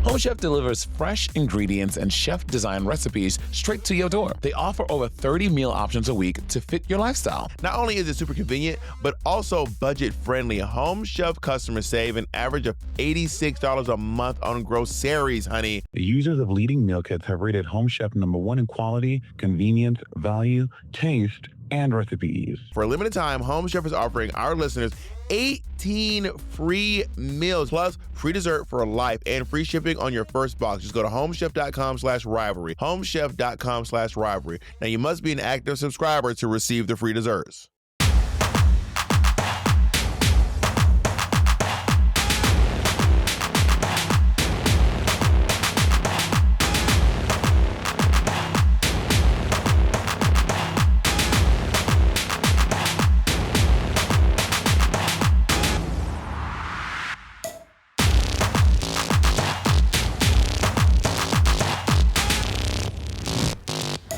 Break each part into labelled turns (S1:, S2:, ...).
S1: Home Chef delivers fresh ingredients and chef-designed recipes straight to your door. They offer over 30 meal options a week to fit your lifestyle.
S2: Not only is it super convenient, but also budget-friendly. Home Chef customers save an average of $86 a month on groceries, honey.
S3: The users of leading meal kits have rated Home Chef #1 in quality, convenience, value, taste, and recipe ease.
S2: For a limited time, Home Chef is offering our listeners 18 free meals plus free dessert for life and free shipping on your first box. Just go to homechef.com/rivalry. Homechef.com/rivalry. Now, you must be an active subscriber to receive the free desserts.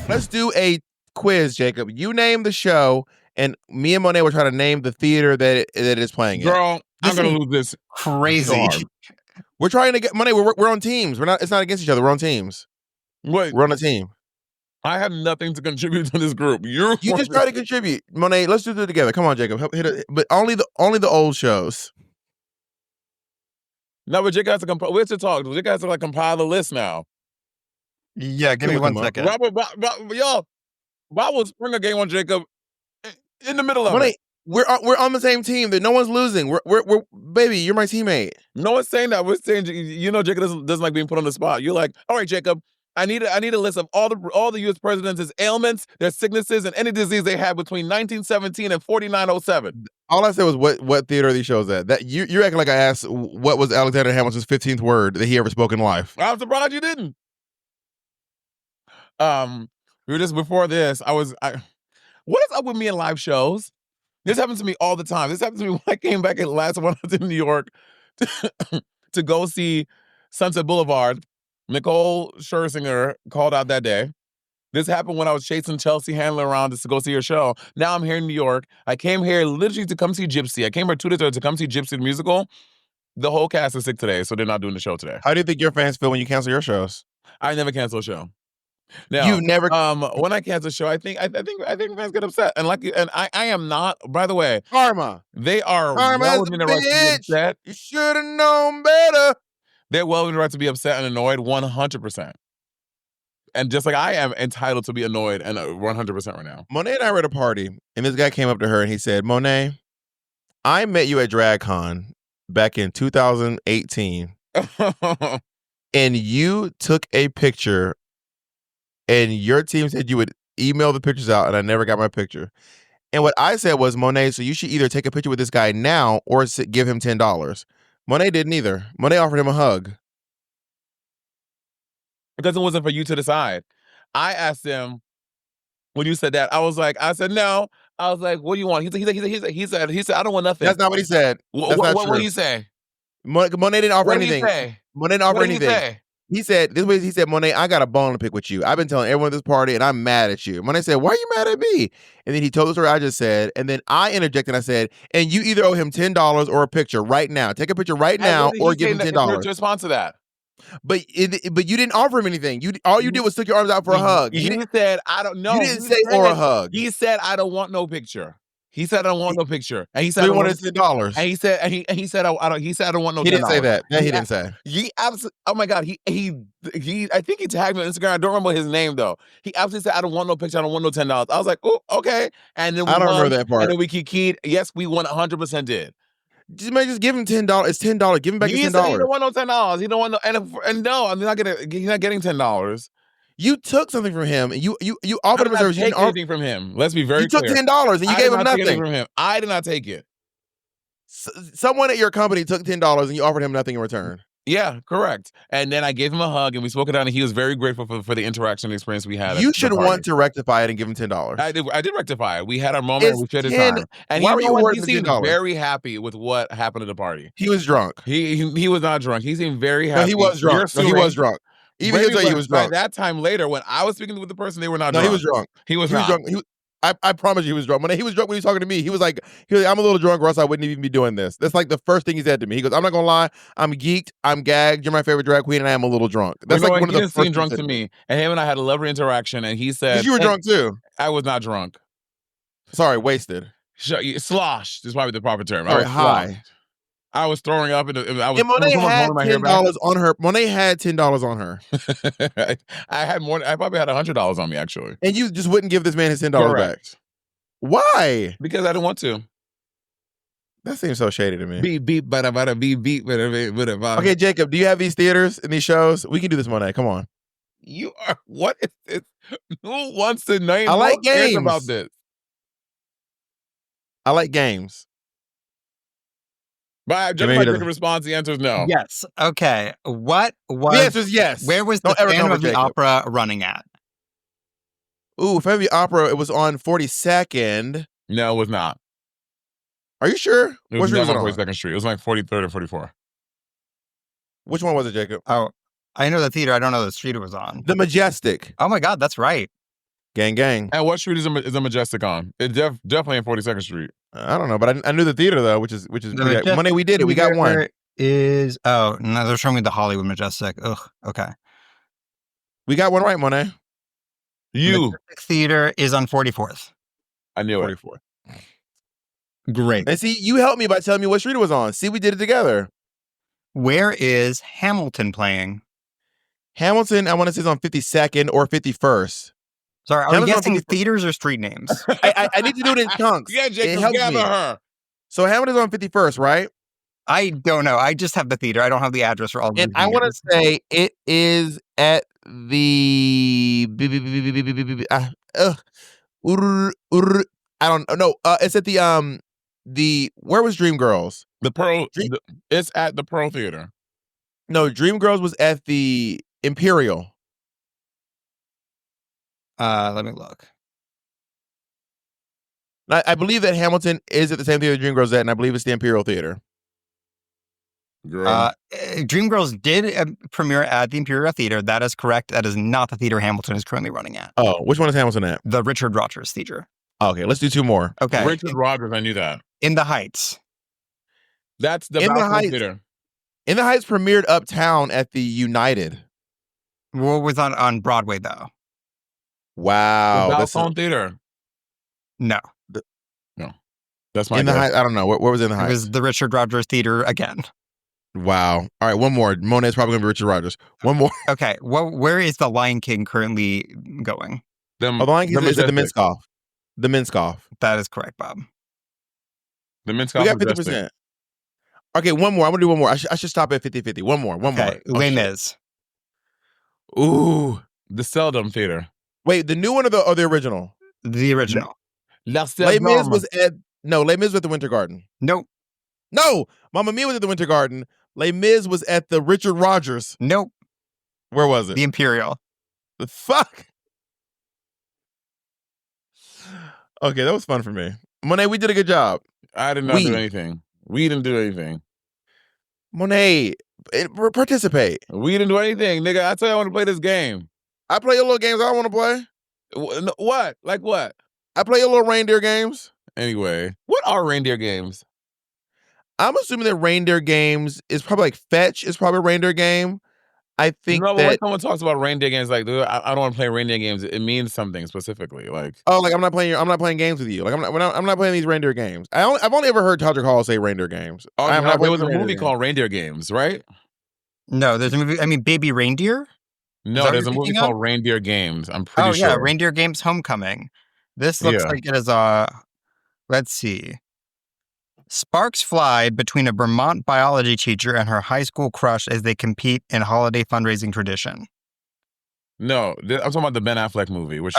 S2: Let's do a quiz, Jacob. You name the show, and me and Monét will try to name the theater that it is playing in.
S4: Girl, I'm going to lose this crazy.
S2: We're trying to get Monét. We're on teams. It's not against each other. We're on teams.
S4: Wait,
S2: we're on a team.
S4: I have nothing to contribute to this group. You
S2: just try to contribute, Monét. Let's do it together. Come on, Jacob. Hit it, but only the old shows.
S4: No, but Jacob has to compile. We have to talk. Jacob has to compile the list now.
S5: Yeah, give me 1 second.
S4: Y'all, why was Springer game on Jacob in the middle of it?
S2: We're on the same team. That no one's losing. We're baby. You're my teammate.
S4: No one's saying that. We're saying Jacob doesn't like being put on the spot. You're like, all right, Jacob. I need a list of all the U.S. presidents' ailments, their sicknesses, and any disease they had between 1917 and 4907.
S2: All I said was what theater are these shows at? That you're acting like I asked what was Alexander Hamilton's 15th word that he ever spoke in life.
S4: I'm surprised you didn't. We were just before this. What is up with me in live shows? This happens to me all the time. This happened to me when I came back at last when I was in New York to go see Sunset Boulevard. Nicole Scherzinger called out that day. This happened when I was chasing Chelsea Handler around to go see her show. Now I'm here in New York. I came here literally to come see Gypsy. I came here 2 days ago to come see Gypsy the musical. The whole cast is sick today, so they're not doing the show today.
S2: How do you think your fans feel when you cancel your shows?
S4: I never cancel a show. Now,
S2: you never.
S4: When I cancel a show, I think fans get upset, and I am not. By the way,
S2: karma.
S4: They are
S2: well within the right to be upset. You should have known better.
S4: They're well within the right to be upset and annoyed 100%. And just like I am entitled to be annoyed and 100% right now.
S2: Monét and I were at a party, and this guy came up to her and he said, "Monét, I met you at DragCon back in 2018, and you took a picture." And your team said you would email the pictures out, and I never got my picture. And what I said was, Monét, so you should either take a picture with this guy now or give him $10. Monét didn't either. Monét offered him a hug.
S4: Because it wasn't for you to decide. I asked him, when you said that, I said, no. I was like, what do you want? He said, I don't want nothing.
S2: That's not what he said.
S4: What did he say?
S2: Monét didn't offer anything.
S4: What did he say?
S2: Monét didn't offer anything.
S4: He say?
S2: He said, Monét, I got a bone to pick with you. I've been telling everyone at this party, and I'm mad at you. Monét said, why are you mad at me? And then he told the story I just said, and then I interjected and I said, and you either owe him $10 or a picture right now. Take a picture right now or give him $10.
S4: To respond to that.
S2: But you didn't offer him anything. All you did was stick your arms out for a hug.
S4: He said, I don't know.
S2: You didn't say or a hug.
S4: He said, I don't want no picture. He said, I don't want no picture. And he said,
S2: he wanted $10.
S4: And he said, I don't want no $10.
S2: He didn't say that. That he didn't say.
S4: He absolutely, oh my God. He I think he tagged me on Instagram. I don't remember his name though. He absolutely said, I don't want no picture. I don't want no $10. I was like, oh, okay. And then
S2: I don't remember that part.
S4: And then we keyed. Yes, we 100% did.
S2: Just give him $10. It's $10. Give him back his $10.
S4: He don't want no $10. He don't want no, and no, I'm not gonna. He's not getting $10.
S2: You took something from him, and you offered him a service.
S4: You didn't take anything from him. Let's be very clear.
S2: You took $10, and you gave him nothing
S4: from him. I did not take it.
S2: Someone at your company took $10, and you offered him nothing in return.
S4: Yeah, correct. And then I gave him a hug, and we spoke it out, and he was very grateful for the interaction experience we had.
S2: You should want to rectify it and give him $10.
S4: I did rectify it. We had our moment, and we shared his time. And he seemed very happy with what happened at the party.
S2: He was drunk.
S4: He was not drunk. He seemed very happy.
S2: No, he was drunk. No, he was drunk. Even he was drunk.
S4: By that time later, when I was speaking with the person, they were not drunk.
S2: No, he was drunk.
S4: He was not.
S2: Drunk. I promise you he was drunk. When he was drunk when he was talking to me, he was like, I'm a little drunk or else I wouldn't even be doing this. That's like the first thing he said to me. He goes, I'm not gonna lie, I'm geeked, I'm gagged, you're my favorite drag queen, and I am a little drunk. That's like one of the first
S4: things drunk to me. And him and I had a lovely interaction, and he said,
S2: you were drunk too.
S4: I was not drunk.
S2: Sorry, wasted.
S4: Sloshed is probably the proper term.
S2: Sorry, high.
S4: I was throwing up, and
S2: Monet had $10 on her. Monet had $10 on her.
S4: I had more. I probably had $100 on me actually.
S2: And you just wouldn't give this man his $10 back. Why?
S4: Because I didn't want to.
S2: That seems so shady to me.
S4: Beep,
S2: Okay, Jacob, do you have these theaters and these shows? We can do this, Monet. Come on.
S4: You are. What is this? Who wants to name?
S2: I like games
S4: about this.
S2: I like games.
S4: But just by the response, the answer is no.
S6: Yes. Okay. What was
S2: the answer is yes.
S6: Where was the Phantom of the Opera running at?
S2: Ooh, Phantom of the Opera, it was on 42nd.
S4: No, it was not.
S2: Are you sure?
S4: It was not on 42nd Street. It was like 43rd or 44.
S2: Which one was it, Jacob?
S6: Oh, I know the theater. I don't know the street it was on.
S2: The Majestic.
S6: Oh my God, that's right.
S2: Gang, gang.
S4: And what street is the Majestic on? It's definitely on 42nd Street.
S2: I don't know, but I knew the theater though, which is Money. We did it. We got one.
S6: Oh no, they're showing me the Hollywood Majestic. Ugh. Okay.
S2: We got one right, Monet.
S6: Majestic Theater is on 44th.
S4: I knew
S2: 44th.
S6: Great.
S2: And see, you helped me by telling me what street it was on. See, we did it together.
S6: Where is Hamilton playing?
S2: Hamilton, I want to say is on 52nd or 51st.
S6: Sorry, are we guessing theaters or street names?
S2: I need to do it in chunks.
S4: Yeah, Jacob, gather her.
S2: So Hamilton's on 51st, right?
S6: I don't know. I just have the theater. I don't have the address for all of
S2: And I want to say it is at the I don't know. It's at the where was Dreamgirls?
S4: The Pearl. It's at the Pearl Theater.
S2: No, Dreamgirls was at the Imperial.
S6: Let me look.
S2: I believe that Hamilton is at the same theater Dreamgirls at, and I believe it's the Imperial Theater.
S6: Dreamgirls did premiere at the Imperial Theater. That is correct. That is not the theater Hamilton is currently running at.
S2: Oh, which one is Hamilton at?
S6: The Richard Rogers Theater.
S2: Okay, let's do two more.
S6: Okay.
S4: Richard Rogers, I knew that.
S6: In the Heights.
S4: That's the Balcony Theater.
S2: In the Heights premiered uptown at the United.
S6: What was on Broadway, though?
S2: Wow.
S4: The Balcony Theater.
S6: No.
S4: No. That's my
S2: In the Heights, I don't know. Where was it in the Heights?
S6: It was the Richard Rogers Theater again.
S2: Wow. All right, one more. Monet's probably going to be Richard Rogers. One more.
S6: Okay. Well, where is the Lion King currently going?
S2: The Lion King is at the Minskoff. The Minskoff.
S6: That is correct, Bob.
S4: The Minskoff.
S2: We got 50%. Okay, one more. I'm going to do one more. I should stop at 50-50. One more.
S6: Okay. Les Mis.
S2: Ooh.
S4: The Seldom Theater.
S2: Wait, the new one or the original?
S6: The original.
S2: Les Mis was at Les Mis was at the Winter Garden.
S6: Nope.
S2: No, Mamma Mia was at the Winter Garden. Les Mis was at the Richard Rogers.
S6: Nope.
S2: Where was it?
S6: The Imperial.
S2: The fuck? Okay, that was fun for me. Monet, we did a good job.
S4: I did not do anything. We didn't do anything.
S2: Monet, participate.
S4: We didn't do anything, nigga. I tell you I want to play this game.
S2: I play your little games I want to play.
S4: What? Like what?
S2: I play your little reindeer games.
S4: Anyway, what are reindeer games?
S2: I'm assuming that reindeer games is probably like Fetch is probably a reindeer game. I think
S4: but when someone talks about reindeer games, like, dude, I don't want to play reindeer games. It means something specifically. Like,
S2: oh, like I'm not playing games with you. Like I'm not playing these reindeer games. I've only ever heard Todrick Hall say reindeer games.
S4: Oh, there was a movie called Reindeer Games, right?
S6: No, there's a movie. I mean, Baby Reindeer.
S4: No, there's a movie called Reindeer Games. I'm pretty sure.
S6: Oh yeah, Reindeer Games Homecoming. This looks like it is let's see. Sparks fly between a Vermont biology teacher and her high school crush as they compete in holiday fundraising tradition.
S4: No, I'm talking about the Ben Affleck movie. Which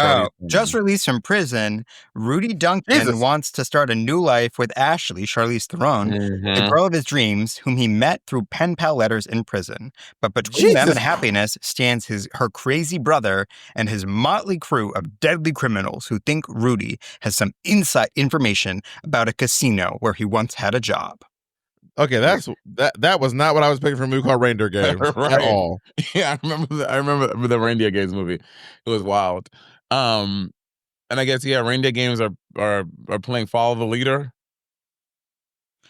S6: just released from prison, Rudy Duncan wants to start a new life with Ashley, Charlize Theron, the girl of his dreams, whom he met through pen pal letters in prison. But between them and happiness stands her crazy brother and his motley crew of deadly criminals who think Rudy has some inside information about a casino where he once had a job.
S2: Okay, that was not what I was picking from a movie called Reindeer Games at all.
S4: Yeah, I remember the Reindeer Games movie. It was wild. And I guess reindeer games are playing follow the leader.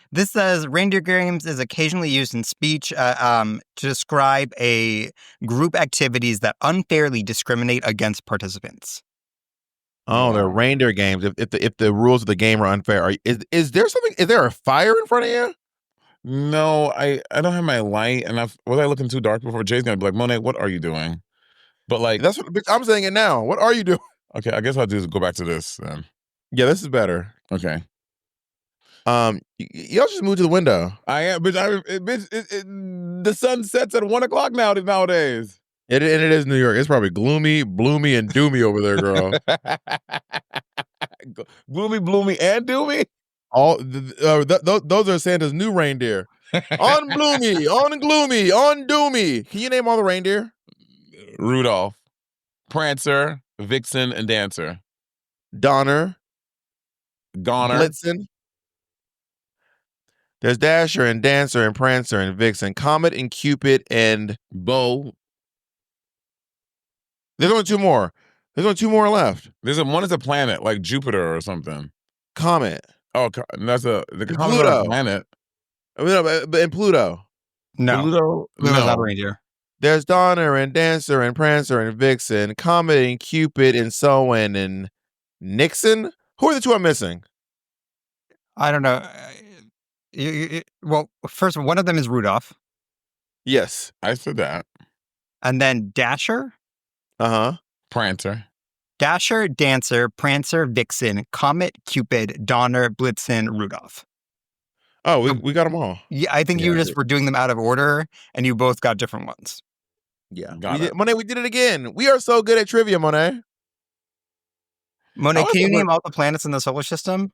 S6: This says reindeer games is occasionally used in speech to describe a group activities that unfairly discriminate against participants.
S2: Oh, they're reindeer games. If the rules of the game are unfair, is there something? Is there a fire in front of you?
S4: No, I don't have my light, and was I looking too dark before? Jay's gonna be like, Monét, what are you doing? But like,
S2: that's what I'm saying it now. What are you doing?
S4: Okay, I guess I'll just go back to this then.
S2: Yeah, this is better.
S4: Okay.
S2: Y'all just move to the window.
S4: I am, but the sun sets at 1:00 nowadays.
S2: And it is New York. It's probably gloomy, bloomy, and doomy over there, girl.
S4: Gloomy, bloomy, and doomy?
S2: All those are Santa's new reindeer. On bloomy, on gloomy, on doomy. Can you name all the reindeer?
S4: Rudolph, Prancer, Vixen, and Dancer.
S2: Donner.
S4: Goner.
S2: Blitzen. There's Dasher and Dancer and Prancer and Vixen. Comet and Cupid and
S4: Bo.
S2: There's only two more. There's only two more left.
S4: One is a planet, like Jupiter or something.
S2: Comet.
S4: Oh, that's the comet
S2: Pluto.
S4: of a planet.
S2: But in Pluto.
S6: No.
S4: Pluto's
S6: not a reindeer.
S2: There's Donner and Dancer and Prancer and Vixen, Comet and Cupid and Sowen and Nixon. Who are the two I'm missing?
S6: I don't know. Well, first, one of them is Rudolph.
S2: Yes.
S4: I said that.
S6: And then Dasher?
S2: Uh-huh.
S4: Prancer.
S6: Dasher, Dancer, Prancer, Vixen, Comet, Cupid, Donner, Blitzen, Rudolph.
S2: Oh, we got them all.
S6: Yeah, I think you just were doing them out of order, and you both got different ones.
S2: Yeah. Monét, we did it again. We are so good at trivia, Monét.
S6: Monét, can you name all the planets in the solar system?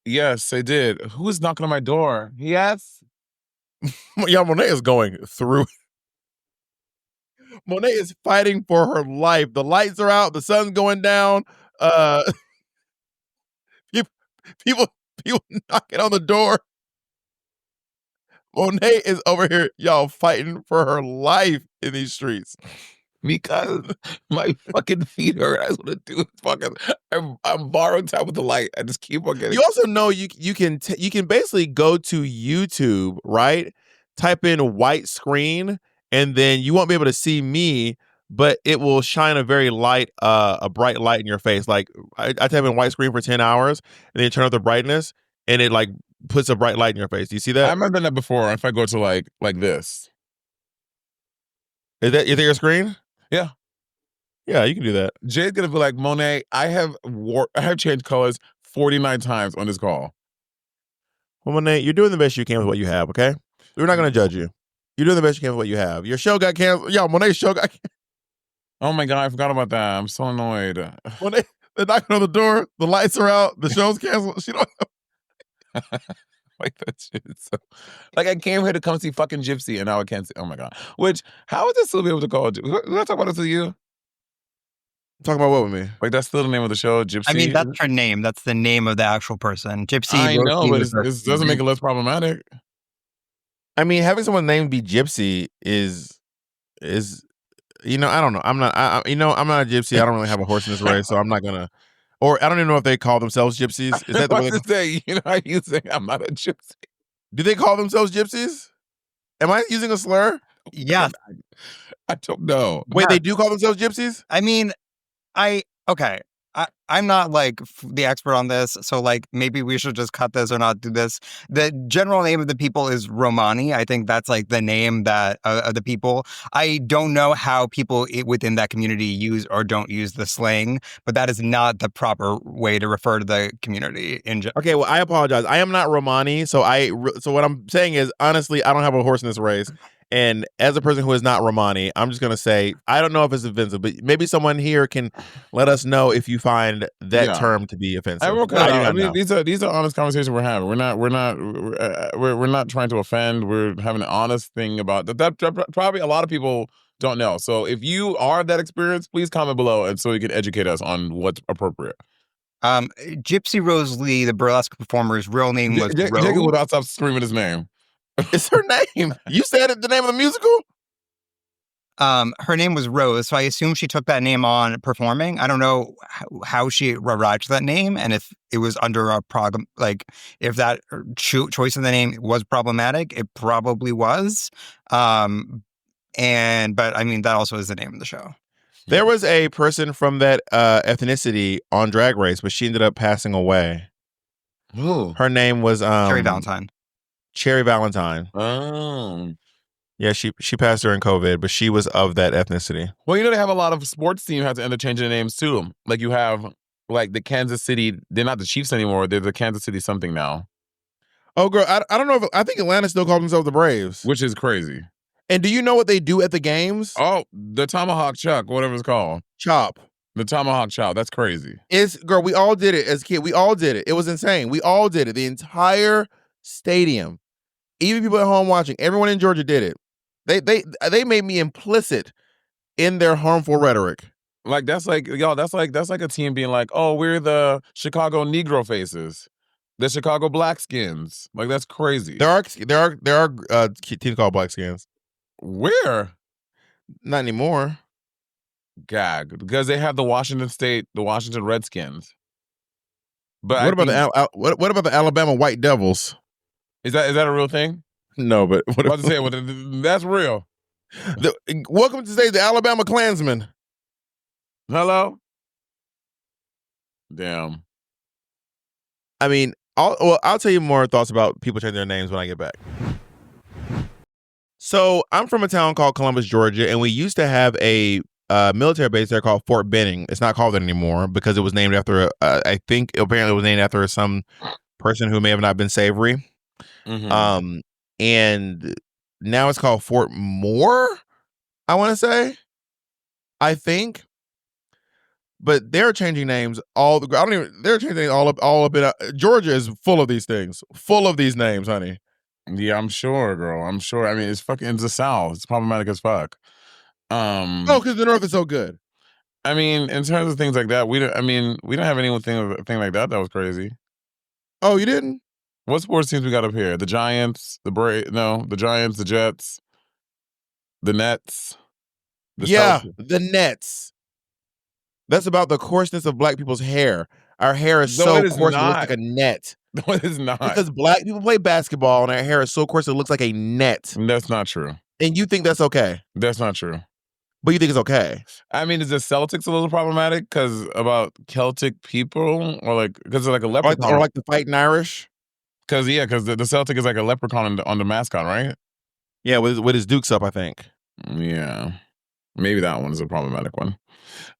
S4: Yes, I did. Who is knocking on my door? Yes?
S2: Yeah, Monét is going through. Monét is fighting for her life. The lights are out. The sun's going down. People knocking on the door. Monét is over here, y'all, fighting for her life in these streets.
S4: Because my fucking feet hurt. I just want to do it. Fucking, I'm borrowing time with the light. I just keep on getting.
S2: You also know you can basically go to YouTube, right? Type in white screen, and then you won't be able to see me, but it will shine a very a bright light in your face. Like I type in white screen for 10 hours, and then you turn up the brightness, and it like puts a bright light in your face. Do you see that?
S4: I remember that before. If I go to like this,
S2: is that your screen?
S4: Yeah.
S2: Yeah, you can do that.
S4: Jay's gonna be like, Monét, I have changed colors 49 times on this call.
S2: Well, Monét, you're doing the best you can with what you have, okay? We're not gonna judge you. You're doing the best you can with what you have. Your show got canceled. Yeah, Monét's show got canceled. Oh
S4: my God, I forgot about that. I'm so annoyed.
S2: Monét, they're knocking on the door, the lights are out, the show's canceled. She don't know.
S4: Like that shit. So, like I came here to come see fucking Gypsy, and now I can't see. Oh my God. Which, how is this still be able to call? Did I talk about this with you?
S2: Talking about what with me?
S4: Like that's still the name of the show, Gypsy.
S6: I mean, that's her name. That's the name of the actual person. Gypsy.
S4: I know, but it doesn't make it less problematic.
S2: I mean, having someone's name be Gypsy is I don't know. I'm not a gypsy. I don't really have a horse in this race, so I'm not gonna. Or I don't even know if they call themselves gypsies. Is that the way they
S4: say? You know how you say I'm not a gypsy?
S2: Do they call themselves gypsies? Am I using a slur?
S6: Yeah.
S4: I don't know.
S2: Wait, they do call themselves gypsies?
S6: I mean, okay. I'm not like the expert on this, so like maybe we should just cut this or not do this. The general name of the people is Romani. I think that's like the name that of the people. I don't know how people within that community use or don't use the slang, but that is not the proper way to refer to the community in general.
S2: Okay, well, I apologize. I am not Romani, so what I'm saying is honestly, I don't have a horse in this race. And as a person who is not Romani, I'm just going to say, I don't know if it's offensive, but maybe someone here can let us know if you find that term to be offensive.
S4: I mean, these are honest conversations we're having. We're not trying to offend. We're having an honest thing about that. Probably a lot of people don't know. So if you are that experienced, please comment below, and so you can educate us on what's appropriate.
S6: Gypsy Rose Lee, the burlesque performer's real name was Rose.
S4: Jacob without stop screaming his name.
S2: It's her name. You said it, the name of the musical?
S6: Her name was Rose, so I assume she took that name on performing. I don't know how she arrived to that name, and if it was under a program, like if that choice of the name was problematic. It probably was. But I mean, that also is the name of the show.
S2: There was a person from that ethnicity on Drag Race, but she ended up passing away.
S4: Who?
S2: Her name was
S6: Cherry Valentine.
S2: Cherry Valentine.
S4: Oh.
S2: Yeah, she passed during COVID, but she was of that ethnicity.
S4: Well, they have a lot of sports teams have to end up changing their names too. Like you have like the Kansas City, they're not the Chiefs anymore. They're the Kansas City something now.
S2: Oh, girl, I don't know I think Atlanta still calls themselves the Braves.
S4: Which is crazy.
S2: And do you know what they do at the games?
S4: Oh, the Tomahawk Chuck, whatever it's called.
S2: Chop.
S4: The Tomahawk Chop. That's crazy.
S2: Girl, we all did it as a kid. We all did it. It was insane. We all did it. The entire stadium. Even people at home watching, everyone in Georgia did it. They made me implicit in their harmful rhetoric.
S4: Like that's like a team being like, oh, we're the Chicago Negro faces, the Chicago Blackskins. Like that's crazy.
S2: There are teams called Blackskins.
S4: Where?
S2: Not anymore.
S4: Gag, because they have the Washington Redskins. But
S2: what about the Alabama White Devils?
S4: Is that a real thing?
S2: No, but what
S4: about to say? That's real.
S2: Welcome to say the Alabama Klansmen.
S4: Hello. Damn.
S2: I mean, I'll tell you more thoughts about people changing their names when I get back. So I'm from a town called Columbus, Georgia, and we used to have a military base there called Fort Benning. It's not called that anymore because it was named after I think apparently it was named after some person who may have not been savory. Mm-hmm. And now it's called Fort Moore, I want to say. I think. But they're changing names they're changing names all up in Georgia is full of these things. Full of these names, honey.
S4: Yeah, I'm sure, girl. I'm sure. I mean, it's the South. It's problematic as fuck.
S2: Because the North is so good.
S4: I mean, in terms of things like that, we don't have anything like that was crazy.
S2: Oh, you didn't?
S4: What sports teams we got up here? The Giants, the Giants, the Jets, the Nets.
S2: The Nets. That's about the coarseness of black people's hair. Our hair is so coarse it looks like a net.
S4: No, it is not.
S2: Because black people play basketball and our hair is so coarse it looks like a net.
S4: That's not true.
S2: And you think that's okay?
S4: That's not true.
S2: But you think it's okay?
S4: I mean, is the Celtics a little problematic because about Celtic people or because it's like a leprechaun?
S2: Or like the fighting Irish?
S4: Because the Celtic is like a leprechaun on the mascot, right?
S2: Yeah, with his dukes up, I think.
S4: Yeah. Maybe that one is a problematic one.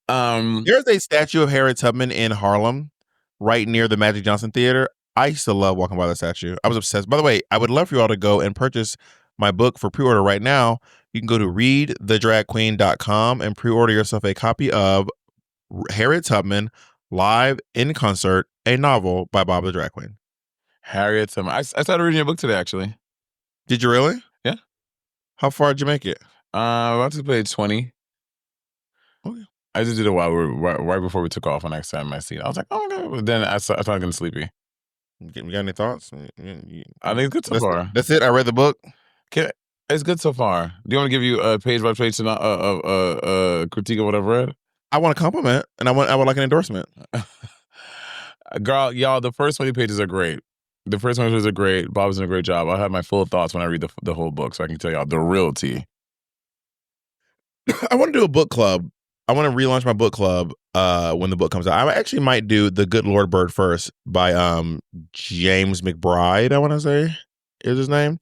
S2: There's a statue of Harriet Tubman in Harlem, right near the Magic Johnson Theater. I used to love walking by the statue. I was obsessed. By the way, I would love for you all to go and purchase my book for pre-order right now. You can go to readthedragqueen.com and pre-order yourself a copy of Harriet Tubman, Live in Concert, a novel by Bob the Drag Queen.
S4: Harriet Tubman. I started reading your book today, actually.
S2: Did you really?
S4: Yeah.
S2: How far did you make it?
S4: About to page 20. Okay. I just did it while right before we took off when I sat in my seat. I was like, oh my God. But then I started getting sleepy.
S2: You got any thoughts?
S4: I think it's good so far.
S2: That's it? I read the book?
S4: It's good so far. Do you want to give you a page by page critique of what I've read?
S2: I want a compliment, and I would like an endorsement.
S4: Girl, y'all, the first 20 pages are great. The first 20 pages are great. Bob's doing a great job. I'll have my full thoughts when I read the whole book so I can tell y'all the real tea.
S2: I want to do a book club. I want to relaunch my book club when the book comes out. I actually might do The Good Lord Bird First by James McBride, I want to say is his name,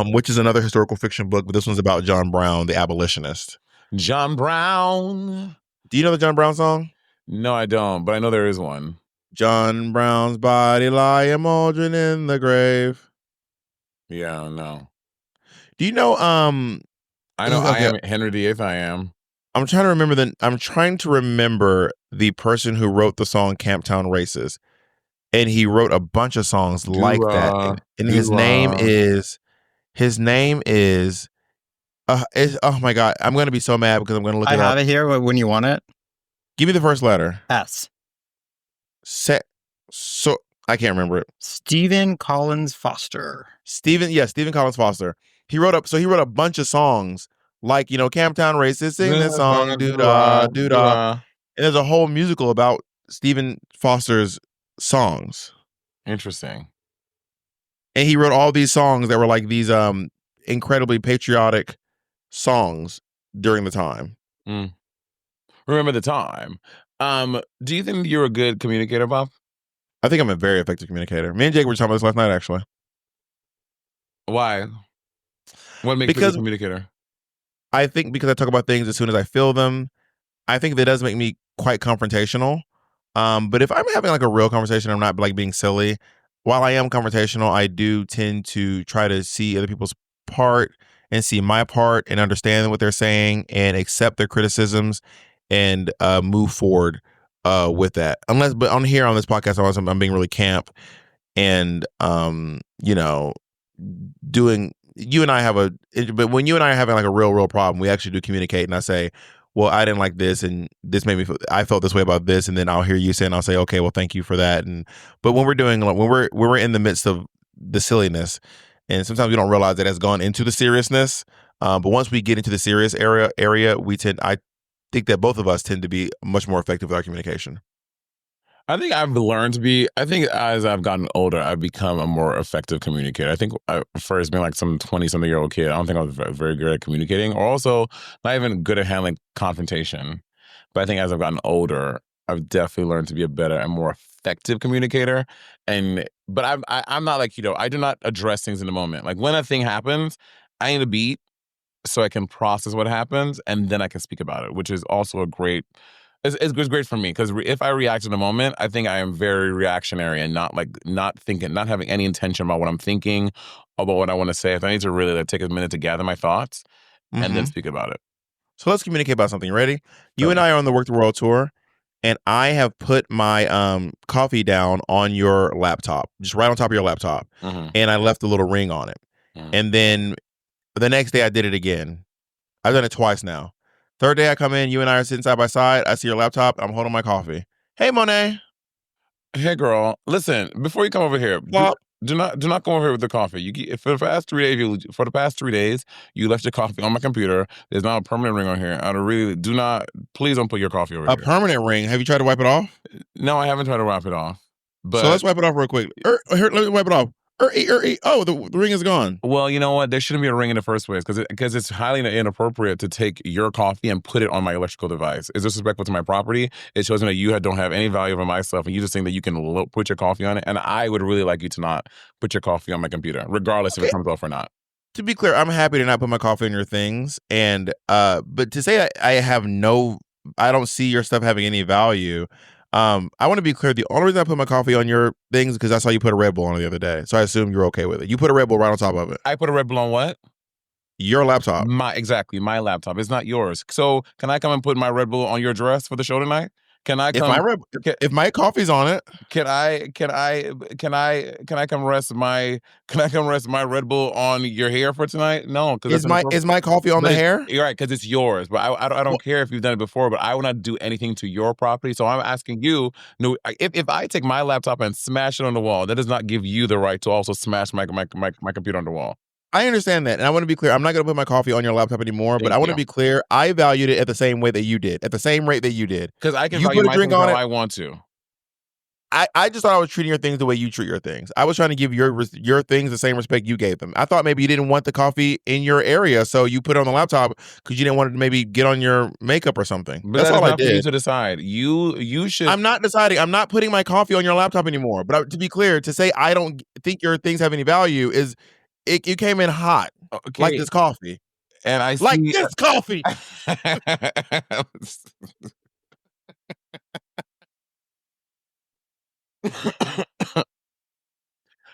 S2: which is another historical fiction book, but this one's about John Brown, the abolitionist.
S4: John Brown.
S2: Do you know the John Brown song?
S4: No, I don't, but I know there is one.
S2: John Brown's body lying mouldering in the grave.
S4: Yeah, no.
S2: Do you know
S4: I know I am Henry VIII, I am.
S2: I'm trying to remember the person who wrote the song Camptown Races. And he wrote a bunch of songs like that. And his name is oh my God, I'm going to be so mad because I'm going to look it up.
S6: I have it here when you want it.
S2: Give me the first letter.
S6: S.
S2: So I can't remember it.
S6: Stephen Collins Foster.
S2: Stephen Collins Foster. He wrote a bunch of songs Like, Camptown Racists sing this song, doo-dah, doo-dah. And there's a whole musical about Stephen Foster's songs.
S4: Interesting.
S2: And he wrote all these songs that were like these incredibly patriotic songs during the time.
S4: Remember the time. Do you think you're a good communicator, Bob?
S2: I think I'm a very effective communicator. Me and Jake were talking about this last night, actually.
S4: Why? What makes you a communicator?
S2: I think because I talk about things as soon as I feel them. I think that does make me quite confrontational. But if I'm having like a real conversation, I'm not like being silly. While I am confrontational, I do tend to try to see other people's part and see my part and understand what they're saying and accept their criticisms and move forward with that. But on this podcast, I'm being really camp and doing. You and I but when you and I are having like a real problem, we actually do communicate, and I say, well, I didn't like this, and this made me I felt this way about this, and then I'll hear you say, and I'll say, okay, well, thank you for that. But when we're doing, when we're in the midst of the silliness, and sometimes we don't realize that it's gone into the seriousness. But once we get into the serious area, I think that both of us tend to be much more effective with our communication.
S4: I think as I've gotten older, I've become a more effective communicator. I think first being like some 20-something-year-old kid, I don't think I was very good at communicating, or also not even good at handling confrontation. But I think as I've gotten older, I've definitely learned to be a better and more effective communicator. But I'm not like, I do not address things in the moment. Like when a thing happens, I need a beat so I can process what happens, and then I can speak about it, which is also it's great for me, because if I react in the moment, I think I am very reactionary and not having any intention about what I'm thinking, about what I want to say. If I need to really take a minute to gather my thoughts and then speak about it.
S2: So let's communicate about something. Ready? You and I are on the Work the World tour, and I have put my coffee down on your laptop, just right on top of your laptop, and I left a little ring on it. And then the next day I did it again. I've done it twice now. Third day I come in, you and I are sitting side by side. I see your laptop. I'm holding my coffee. Hey, Monét.
S4: Hey, girl. Listen, before you come over here, do not come over here with the coffee. For the past 3 days, you left your coffee on my computer. There's not a permanent ring on here. Please don't put your coffee over here.
S2: A permanent ring? Have you tried to wipe it off?
S4: No, I haven't tried to wipe it off. But
S2: so let's wipe it off real quick. Here, let me wipe it off. Oh, the ring is gone.
S4: Well, you know what? There shouldn't be a ring in the first place, because it's highly inappropriate to take your coffee and put it on my electrical device. It's disrespectful to my property. It shows me that you don't have any value over my stuff, and you just think that you can put your coffee on it. And I would really like you to not put your coffee on my computer, regardless if it comes off or not.
S2: To be clear, I'm happy to not put my coffee on your things, and but to say I don't see your stuff having any value. I want to be clear. The only reason I put my coffee on your things is because I saw you put a Red Bull on it the other day. So I assume you're okay with it. You put a Red Bull right on top of it.
S4: I put a Red Bull on what?
S2: Your laptop.
S4: Exactly, my laptop. It's not yours. So can I come and put my Red Bull on your dress for the show tonight? Can I come?
S2: If my coffee's on it,
S4: can I come rest my Red Bull on your hair for tonight? No, because
S2: is my coffee on the hair?
S4: You're right, because it's yours. But I don't care if you've done it before. But I will not do anything to your property. So I'm asking you. No, if I take my laptop and smash it on the wall, that does not give you the right to also smash my computer on the wall.
S2: I understand that. And I want to be clear. I'm not going to put my coffee on your laptop anymore, but I want to be clear. I valued it at the same way that you did, at the same rate that you did.
S4: Because I can value my things how I want to.
S2: I just thought I was treating your things the way you treat your things. I was trying to give your things the same respect you gave them. I thought maybe you didn't want the coffee in your area, so you put it on the laptop because you didn't want it to maybe get on your makeup or something.
S4: But that's all I did. For you to decide. You should.
S2: I'm not deciding. I'm not putting my coffee on your laptop anymore. But to be clear, to say I don't think your things have any value is. You came in hot, like this coffee.
S4: And I see...
S2: Like this coffee!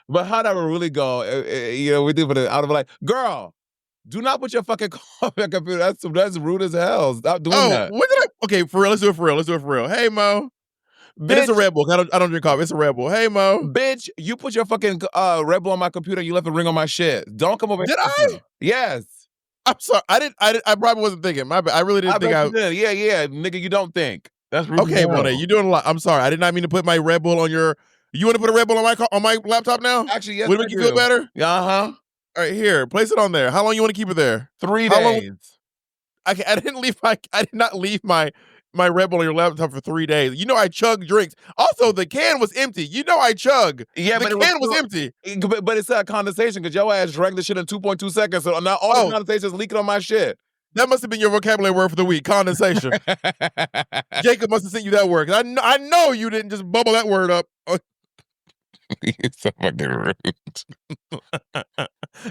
S4: But how that would really go, we do, but out of like, girl, do not put your fucking coffee on computer. That's rude as hell. Stop doing that.
S2: Okay, for real, let's do it for real. Hey, Mo. Bitch, it's a Red Bull. I don't drink coffee. It's a Red Bull. Hey, Mo.
S4: Bitch, you put your fucking Red Bull on my computer. You left a ring on my shit. Don't come over here.
S2: Did I?
S4: Yes.
S2: I'm sorry. I probably wasn't thinking. My bad. I really didn't think I
S4: did. Yeah. Nigga, you don't think. That's rude.
S2: Okay, Monét, you're doing a lot. I'm sorry. I did not mean to put my Red Bull on your... You want to put a Red Bull on my laptop now?
S4: Actually, yes,
S2: would it make you feel better?
S4: Uh-huh.
S2: All right, here. Place it on there. How long you want to keep it there?
S4: 3 days.
S2: I did not leave my Red Bull on your laptop for 3 days. You know I chug drinks. Also, the can was empty. You know I chug.
S4: Yeah,
S2: the can was empty.
S4: But it's a condensation because your ass drank the shit in 2.2 seconds. So now all the condensation is leaking on my shit.
S2: That must have been your vocabulary word for the week, condensation. Jacob must have sent you that word. I know you didn't just bubble that word up.
S4: You're so fucking rude.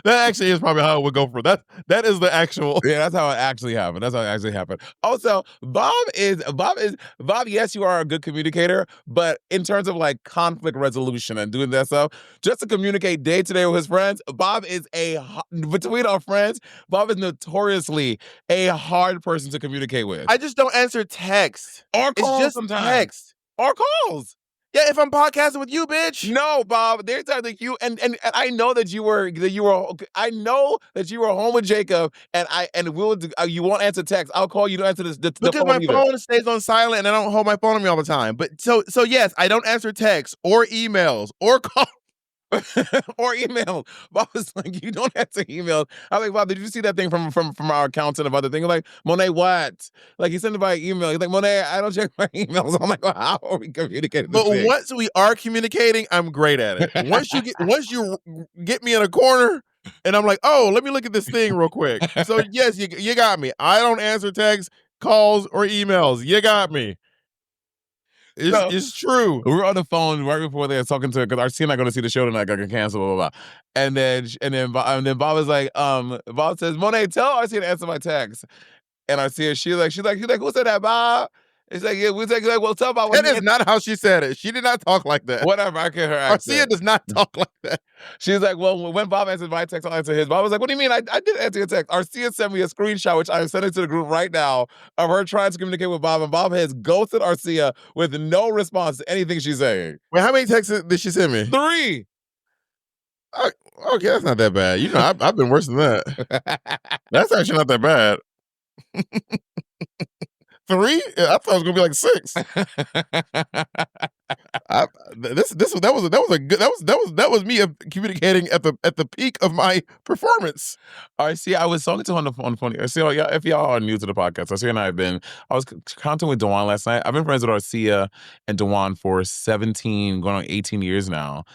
S2: That actually is probably how it would go for that. That is the actual.
S4: Yeah, that's how it actually happened. Also, Bob. Yes, you are a good communicator, but in terms of like conflict resolution and doing that stuff, just to communicate day to day with his friends, Bob is between our friends. Bob is notoriously a hard person to communicate with.
S2: I just don't answer text
S4: or calls. It's just
S2: sometimes. Text
S4: or calls.
S2: Yeah, if I'm podcasting with you, bitch.
S4: No, Bob. There's times like you and I know that you were I know that you were home with Jacob and you won't answer text. I'll call you to answer the
S2: because
S4: phone
S2: my phone stays on silent and I don't hold my phone on me all the time. But so yes, I don't answer texts or emails or calls.
S4: or email. Bob was like, you don't answer emails. I'm like, Bob, did you see that thing from our accountant of other things? I'm like, Monét, what? Like, he sent it by email. He's like, Monét, I don't check my emails. I'm like, well, how are we communicating?
S2: But once we are communicating, I'm great at it. Once you get me in a corner and I'm like, oh, let me look at this thing real quick. So yes, you got me. I don't answer texts, calls, or emails. You got me. It's true.
S4: We were on the phone right before they were talking to, because Arcia and I going to see the show tonight. I got canceled, blah, blah, blah. And then Bob was like, Bob says, Monét, tell Arcia to answer my text. And Arcia, she's like, who said that, Bob? It's like, yeah, well, tell Bob.
S2: That is not how she said it. She did not talk like that.
S4: Whatever, I get her accent.
S2: Arcia does not talk like that.
S4: She's like, well, when Bob answered my text, I'll answer his. Bob was like, what do you mean? I did answer your text. Arcia sent me a screenshot, which I'm sending to the group right now, of her trying to communicate with Bob, and Bob has ghosted Arcia with no response to anything she's saying.
S2: Wait, how many texts did she send me?
S4: 3.
S2: Okay, that's not that bad. You know, I've been worse than that. That's actually not that bad. 3? I thought it was gonna be like 6. That was me communicating at the peak of my performance.
S4: Arcia, I was talking to her on the phone. Arcia, if y'all are new to the podcast, Arcia and I was counting with Dewan last night. I've been friends with Arcia and Dewan for 17, going on 18 years now.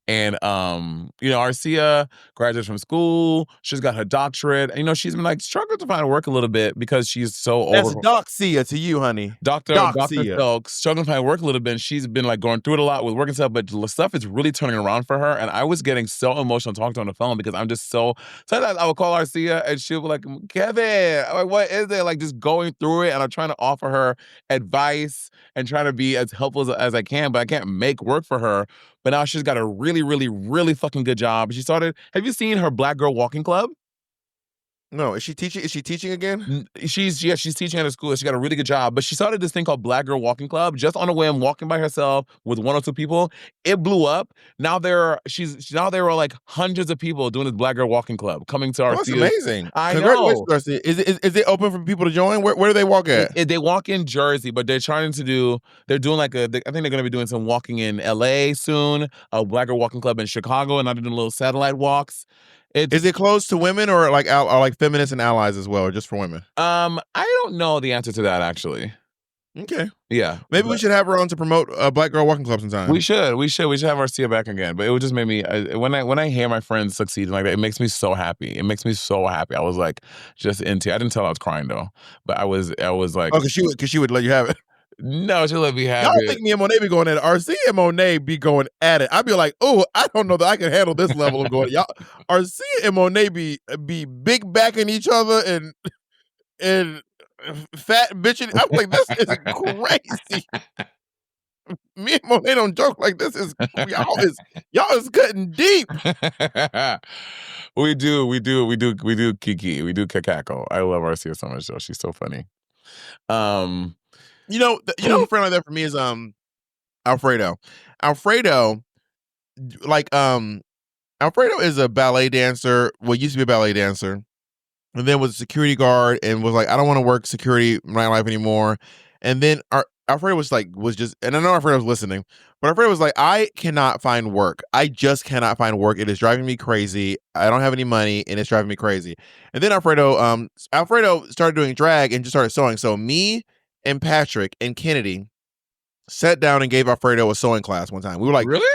S4: And Arcia graduated from school. She's got her doctorate. And, she's been like struggling to find work a little bit because she's so
S2: That's Doxia to you, honey.
S4: Dr. Stokes, struggling to find work a little bit. And she's been like going through it a lot with work and stuff, but stuff is really turning around for her. And I was getting so emotional talking to her on the phone because I'm just so. Sometimes I would call Arcia and she'll be like, Kevin, I'm like, what is it? Like just going through it, and I'm trying to offer her advice and trying to be as helpful as I can, but I can't make work for her. But now she's got a really, really, really fucking good job. She started. Have you seen her Black Girl Walking Club?
S2: No, is she teaching? Is she teaching again?
S4: She's teaching at a school. She got a really good job, but she started this thing called Black Girl Walking Club just on a whim, walking by herself with 1 or 2 people. It blew up. Now there are like hundreds of people doing this Black Girl Walking Club coming to our.
S2: That's amazing.
S4: I know.
S2: Is it open for people to join? Where do they walk at?
S4: They walk in Jersey, but they're doing like I think they're going to be doing some walking in LA soon. A Black Girl Walking Club in Chicago, and I'm doing little satellite walks.
S2: Is it closed to women or like feminists and allies as well, or just for women?
S4: I don't know the answer to that actually.
S2: Okay.
S4: Yeah.
S2: Maybe we should have her on to promote Black Girl Walking Club sometime.
S4: We should have Arcia back again. But it would just make me when I hear my friends succeeding like that, it makes me so happy. I was like just into it. I didn't tell her I was crying though, but I was like,
S2: because she would let you have it.
S4: No, she'll let me have
S2: Y'all
S4: it.
S2: think me and Monét be going at it. Arcia and Monét be going at it. I'd be like, oh, I don't know that I can handle this level of going. Y'all, Arcia and Monét be big backing each other and fat bitching. I'm like, this is crazy. Me and Monét don't joke like this. Y'all is cutting deep.
S4: We do kiki. We do cackle. I love Arcia so much though. She's so funny.
S2: A friend like that for me is Alfredo. Alfredo is a ballet dancer. Well, used to be a ballet dancer, and then was a security guard, and was like, I don't want to work security in my life anymore. And then Alfredo was just, and I know Alfredo was listening, but Alfredo was like, I cannot find work. I just cannot find work. It is driving me crazy. I don't have any money, and it's driving me crazy. And then Alfredo started doing drag and just started sewing. So me and Patrick and Kennedy sat down and gave Alfredo a sewing class one time. We were like,
S4: really?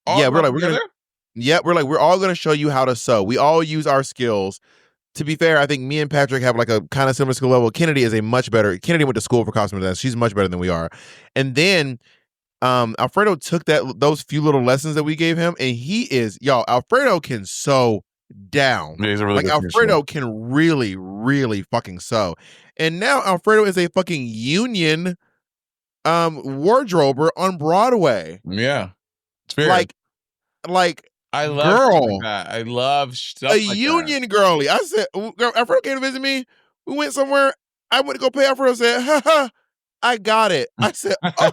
S2: we're all gonna show you how to sew. We all use our skills. To be fair, I think me and Patrick have like a kind of similar skill level. Kennedy Kennedy went to school for costume design. She's much better than we are. And then Alfredo took those few little lessons that we gave him, and Alfredo can sew down.
S4: Yeah, he's a really good
S2: Alfredo can really, really fucking sew. And now Alfredo is a fucking union wardrober on Broadway.
S4: Yeah. It's fair.
S2: Like
S4: I love that. I love stuff
S2: a union girly. I said, girl, Alfredo came to visit me. We went somewhere. I went to go pay Alfredo. Said, ha ha, I got it. I said, oh.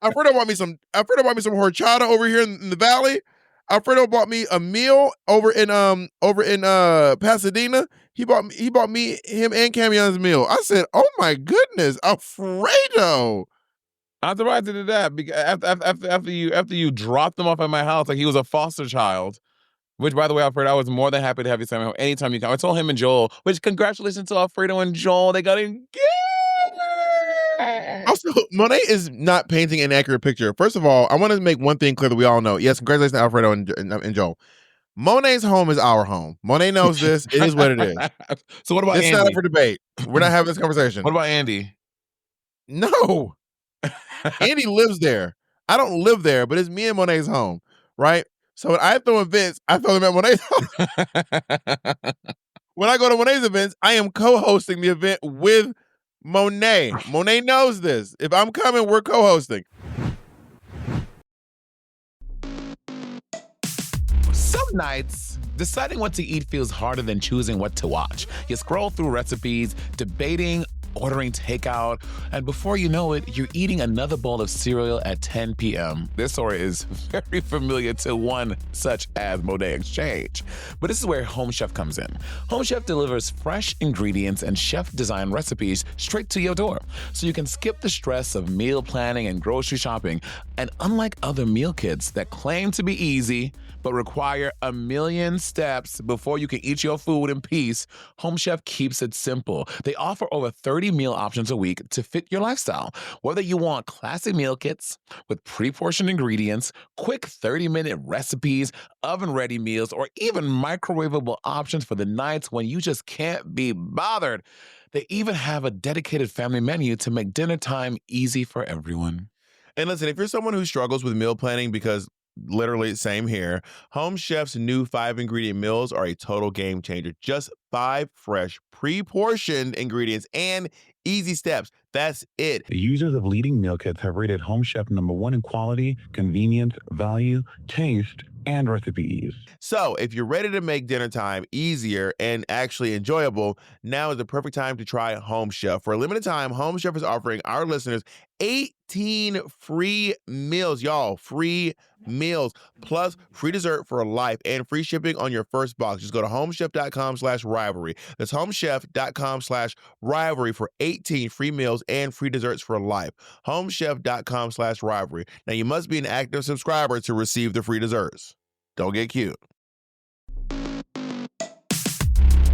S2: Alfredo bought me some horchata over here in the valley. Alfredo bought me a meal over in Pasadena. He bought me him and Camion's meal. I said, oh my goodness, Alfredo.
S4: I'm surprised he did that because after you dropped him off at my house like he was a foster child. Which, by the way, Alfredo, I was more than happy to have you sign anytime you come. I told him and Joel, which congratulations to Alfredo and Joel. They got engaged.
S2: Also, Monét is not painting an accurate picture. First of all, I want to make one thing clear that we all know. Yes, congratulations to Alfredo and Joel. Monét's home is our home. Monét knows this. It is what it is.
S4: So what about Andy?
S2: It's not up for debate. We're not having this conversation.
S4: What about Andy?
S2: No. Andy lives there. I don't live there, but it's me and Monét's home, right? So when I throw events, I throw them at Monét's home. When I go to Monét's events, I am co-hosting the event with Monét. Monét knows this. If I'm coming, we're co-hosting.
S1: Some nights, deciding what to eat feels harder than choosing what to watch. You scroll through recipes, debating, ordering takeout, and before you know it, you're eating another bowl of cereal at 10 p.m. This story is very familiar to one such as Monét Exchange. But this is where Home Chef comes in. Home Chef delivers fresh ingredients and chef-designed recipes straight to your door, so you can skip the stress of meal planning and grocery shopping. And unlike other meal kits that claim to be easy, but require a million steps before you can eat your food in peace, Home Chef keeps it simple. They offer over 30 meal options a week to fit your lifestyle. Whether you want classic meal kits with pre-portioned ingredients, quick 30-minute recipes, oven-ready meals, or even microwavable options for the nights when you just can't be bothered, they even have a dedicated family menu to make dinner time easy for everyone.
S2: And listen, if you're someone who struggles with meal planning, because literally same here, Home Chef's new 5-ingredient meals are a total game changer. Just 5 fresh, pre-portioned ingredients and easy steps. That's it.
S3: The users of leading meal kits have rated Home Chef #1 in quality, convenience, value, taste, and recipe ease.
S2: So if you're ready to make dinner time easier and actually enjoyable, now is the perfect time to try Home Chef. For a limited time, Home Chef is offering our listeners 18 free meals, y'all. Free meals, plus free dessert for life and free shipping on your first box. Just go to homechef.com/rivalry. That's homechef.com/rivalry for 18 free meals and free desserts for life. Homechef.com/rivalry. Now, you must be an active subscriber to receive the free desserts. Don't get cute.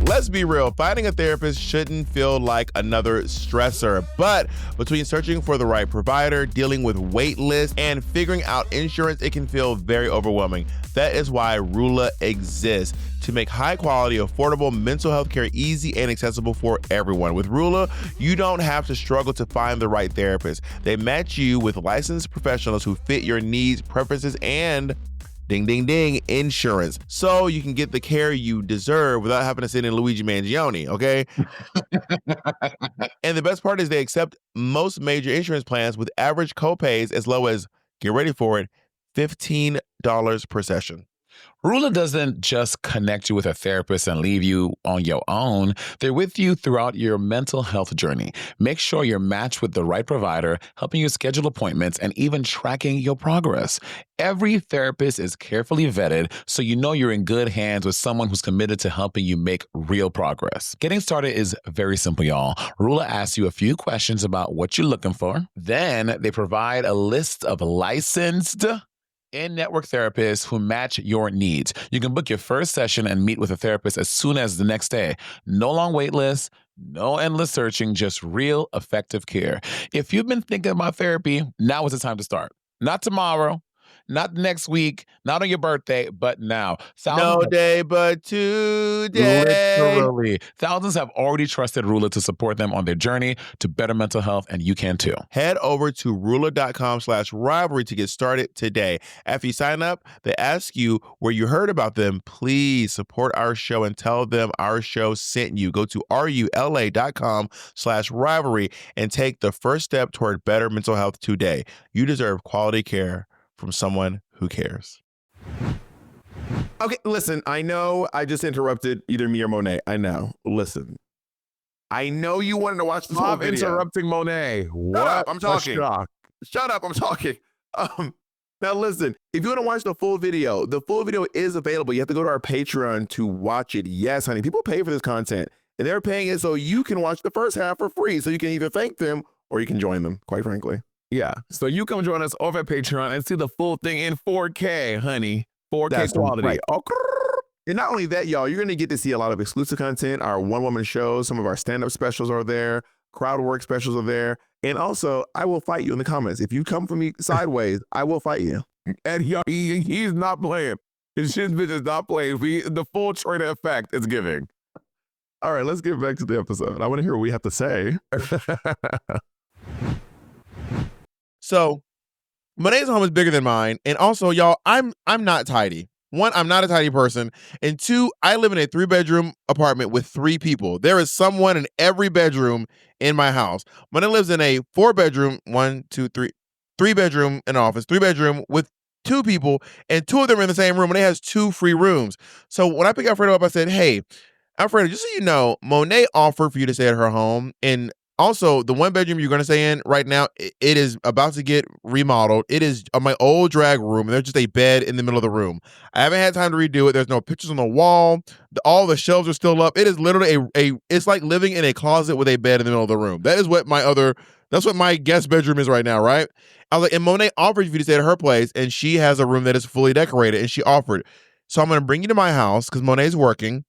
S2: Let's be real, finding a therapist shouldn't feel like another stressor, but between searching for the right provider, dealing with wait lists, and figuring out insurance, it can feel very overwhelming. That is why Rula exists, to make high-quality, affordable mental health care easy and accessible for everyone. With Rula, you don't have to struggle to find the right therapist. They match you with licensed professionals who fit your needs, preferences, and ding, ding, ding, insurance. So you can get the care you deserve without having to send in Luigi Mangione, okay? And the best part is they accept most major insurance plans with average copays as low as, get ready for it, $15 per session.
S1: Rula doesn't just connect you with a therapist and leave you on your own. They're with you throughout your mental health journey. Make sure you're matched with the right provider, helping you schedule appointments and even tracking your progress. Every therapist is carefully vetted, so you know you're in good hands with someone who's committed to helping you make real progress. Getting started is very simple, y'all. Rula asks you a few questions about what you're looking for. Then they provide a list of licensed in-network therapists who match your needs. You can book your first session and meet with a therapist as soon as the next day. No long wait lists, no endless searching, just real effective care. If you've been thinking about therapy, now is the time to start. Not tomorrow, not next week, not on your birthday, but now.
S2: No day but today.
S1: Literally. Thousands have already trusted Rula to support them on their journey to better mental health, and you can too.
S2: Head over to Rula.com/rivalry to get started today. After you sign up, they ask you where you heard about them. Please support our show and tell them our show sent you. Go to RULA.com/rivalry and take the first step toward better mental health today. You deserve quality care from someone who cares.
S7: Okay, listen, I know I just interrupted either me or Monét. I know. Listen. I know you wanted to watch the whole
S4: Stop
S7: video.
S4: interrupting Monét. What?
S7: Shut up, I'm talking.
S4: Shock.
S7: Shut up, I'm talking. Now listen, if you want to watch the full video is available. You have to go to our Patreon to watch it. Yes, honey, people pay for this content, and they're paying it so you can watch the first half for free. So you can either thank them or you can join them, quite frankly.
S4: Yeah, so you come join us over at Patreon and see the full thing in 4K, honey. 4K
S7: That's
S4: quality.
S7: right. Oh, and not only that, y'all, you're going to get to see a lot of exclusive content. Our one-woman shows, some of our stand-up specials are there. Crowd work specials are there. And also, I will fight you in the comments. If you come for me sideways, I will fight you.
S4: And he's not playing. His shit bitch is not playing. The full trailer effect is giving.
S7: All right, let's get back to the episode. I want to hear what we have to say.
S2: So, Monét's home is bigger than mine, and also, y'all, I'm not tidy. One, I'm not a tidy person, and two, I live in a 3-bedroom apartment with 3 people. There is someone in every bedroom in my house. Monét lives in a 4-bedroom, 3-bedroom in office, 3-bedroom with 2 people, and 2 of them are in the same room, and it has 2 free rooms. So when I picked Alfredo up, I said, "Hey, Alfredo, just so you know, Monét offered for you to stay at her home, and also, the 1-bedroom you're going to stay in right now, it is about to get remodeled. It is my old drag room, and there's just a bed in the middle of the room. I haven't had time to redo it. There's no pictures on the wall. All the shelves are still up. It is literally it's like living in a closet with a bed in the middle of the room. That's what my guest bedroom is right now, right? I was like, and Monét offered you to stay at her place, and she has a room that is fully decorated, and she offered. So I'm going to bring you to my house because Monét's working.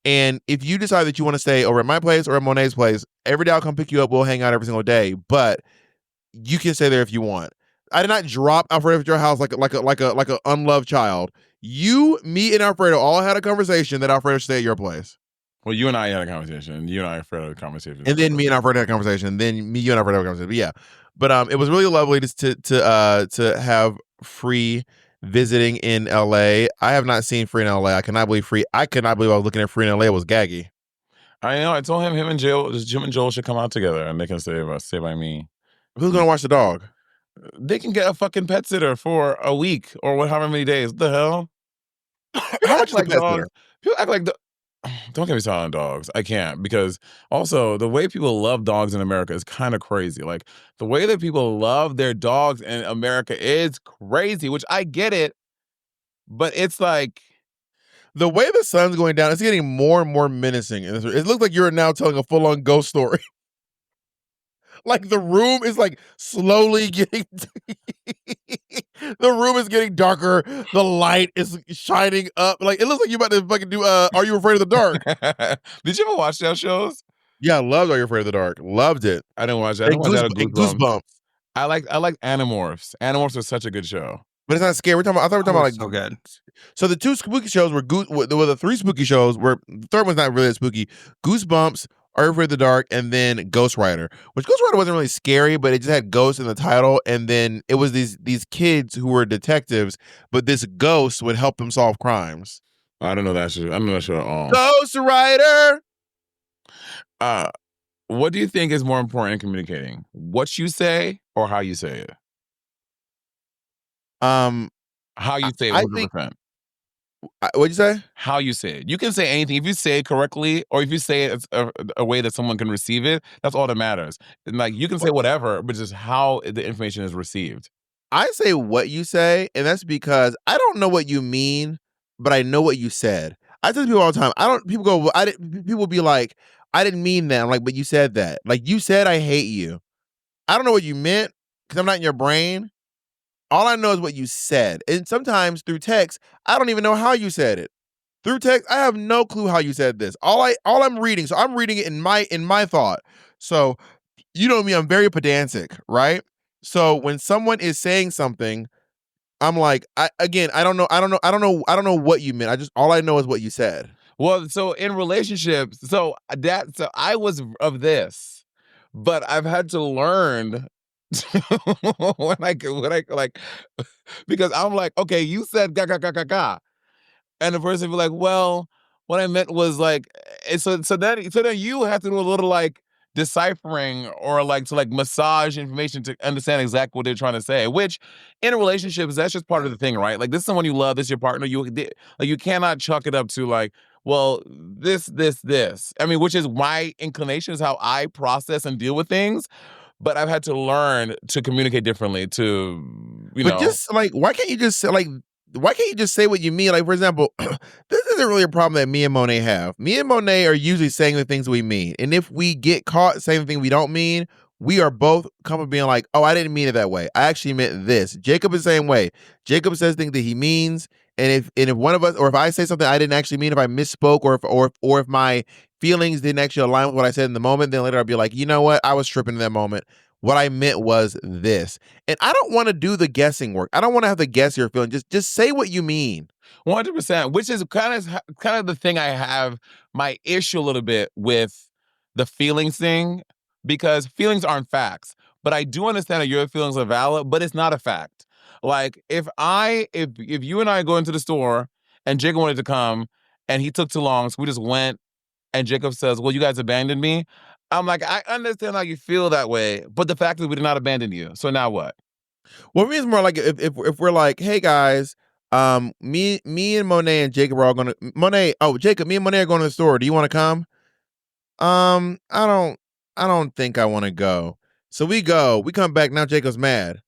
S2: And if you decide that you want to stay over at my place or at Monét's place, every day I'll come pick you up. We'll hang out every single day, but you can stay there if you want. I did not drop Alfredo at your house like a unloved child. You, me, and Alfredo all had a conversation that Alfredo should stay at your place.
S4: Well, you and I had a conversation. You and I had a conversation.
S2: And then me and Alfredo had a conversation. Then me, you and Alfredo had a conversation. But yeah, but it was really lovely to have Free visiting in LA. I have not seen Free in LA. I cannot believe I was looking at Free in LA. It was gaggy.
S4: I know. I told him and Jim and Joel should come out together and they can stay by me.
S2: Who's gonna watch the dog?
S4: They can get a fucking pet sitter for a week or however many days. What the hell?
S2: How much like
S4: dogs? People act like don't get me started on dogs. I can't, because also the way people love dogs in America is kind of crazy. Like the way that people love their dogs in America is crazy, which I get it, but it's like
S2: the way the sun's going down, it's getting more and more menacing. It looks like you're now telling a full-on ghost story. Like the room is like slowly getting the room is getting darker. The light is shining up. Like it looks like you're about to fucking do Are You Afraid of the Dark?
S4: Did you ever watch that shows?
S2: Yeah, I loved Are You Afraid of the Dark. Loved it.
S4: I didn't watch that. I didn't watch that at
S2: Goosebumps.
S4: I like Animorphs. Animorphs was such a good show.
S2: But it's not scary. I thought we were talking about like
S6: so good.
S2: So the 2 spooky shows were the 3 spooky shows were the third one's not really that spooky. Goosebumps, Are You Afraid of the Dark, and then Ghost Rider. Which Ghost Rider wasn't really scary, but it just had ghosts in the title, and then it was these kids who were detectives, but this ghost would help them solve crimes.
S4: I don't know that show. I don't know that show at all.
S2: Ghost Rider.
S4: What do you think is more important in communicating? What you say or how you say it? How you say it, 100%.
S2: What'd you say?
S4: How you say it. You can say anything. If you say it correctly, or if you say it a way that someone can receive it, that's all that matters. And like you can say whatever, but just how the information is received.
S2: I say what you say, and that's because I don't know what you mean, but I know what you said. I tell people all the time. People go, well, people be like, I didn't mean that. I'm like, but you said that. Like you said, I hate you. I don't know what you meant because I'm not in your brain. All I know is what you said. And sometimes through text, I don't even know how you said it. Through text, I have no clue how you said this. All I'm reading, so I'm reading it in my thought. So you know me, I'm very pedantic, right? So when someone is saying something, I'm like, I don't know what you meant. All I know is what you said.
S4: Well, so in relationships, so I was of this, but I've had to learn when I like because I'm like, okay, you said ga ga ga ga ga. And the person be like, well, what I meant was like, so then you have to do a little like deciphering or like to like massage information to understand exactly what they're trying to say. Which in relationships, that's just part of the thing, right? Like this is someone you love, this is your partner. You cannot chalk it up to like, well, this. I mean, which is my inclination is how I process and deal with things. But I've had to learn to communicate differently to,
S2: But just like, why can't you just say what you mean? Like, for example, this isn't really a problem that me and Monét have. Me and Monét are usually saying the things we mean. And if we get caught saying the thing we don't mean, we are both comfortable being like, oh, I didn't mean it that way. I actually meant this. Jacob is the same way. Jacob says things that he means. And if one of us, or if I say something I didn't actually mean, if I misspoke, or if my feelings didn't actually align with what I said in the moment, then later I'll be like, you know what? I was tripping in that moment. What I meant was this. And I don't want to do the guessing work. I don't want to have to guess your feeling. Just say what you mean.
S4: 100%, which is kind of the thing I have my issue a little bit with the feelings thing, because feelings aren't facts. But I do understand that your feelings are valid, but it's not a fact. Like if you and I go into the store and Jacob wanted to come and he took too long, so we just went and Jacob says, well, you guys abandoned me. I'm like, I understand how you feel that way, but the fact is we did not abandon you. So now what?
S2: Well, it means more like if we're like, hey guys, me and Monét and Jacob are all gonna Jacob, me and Monét are going to the store. Do you want to come? I don't think I want to go. So we go. We come back. Now Jacob's mad.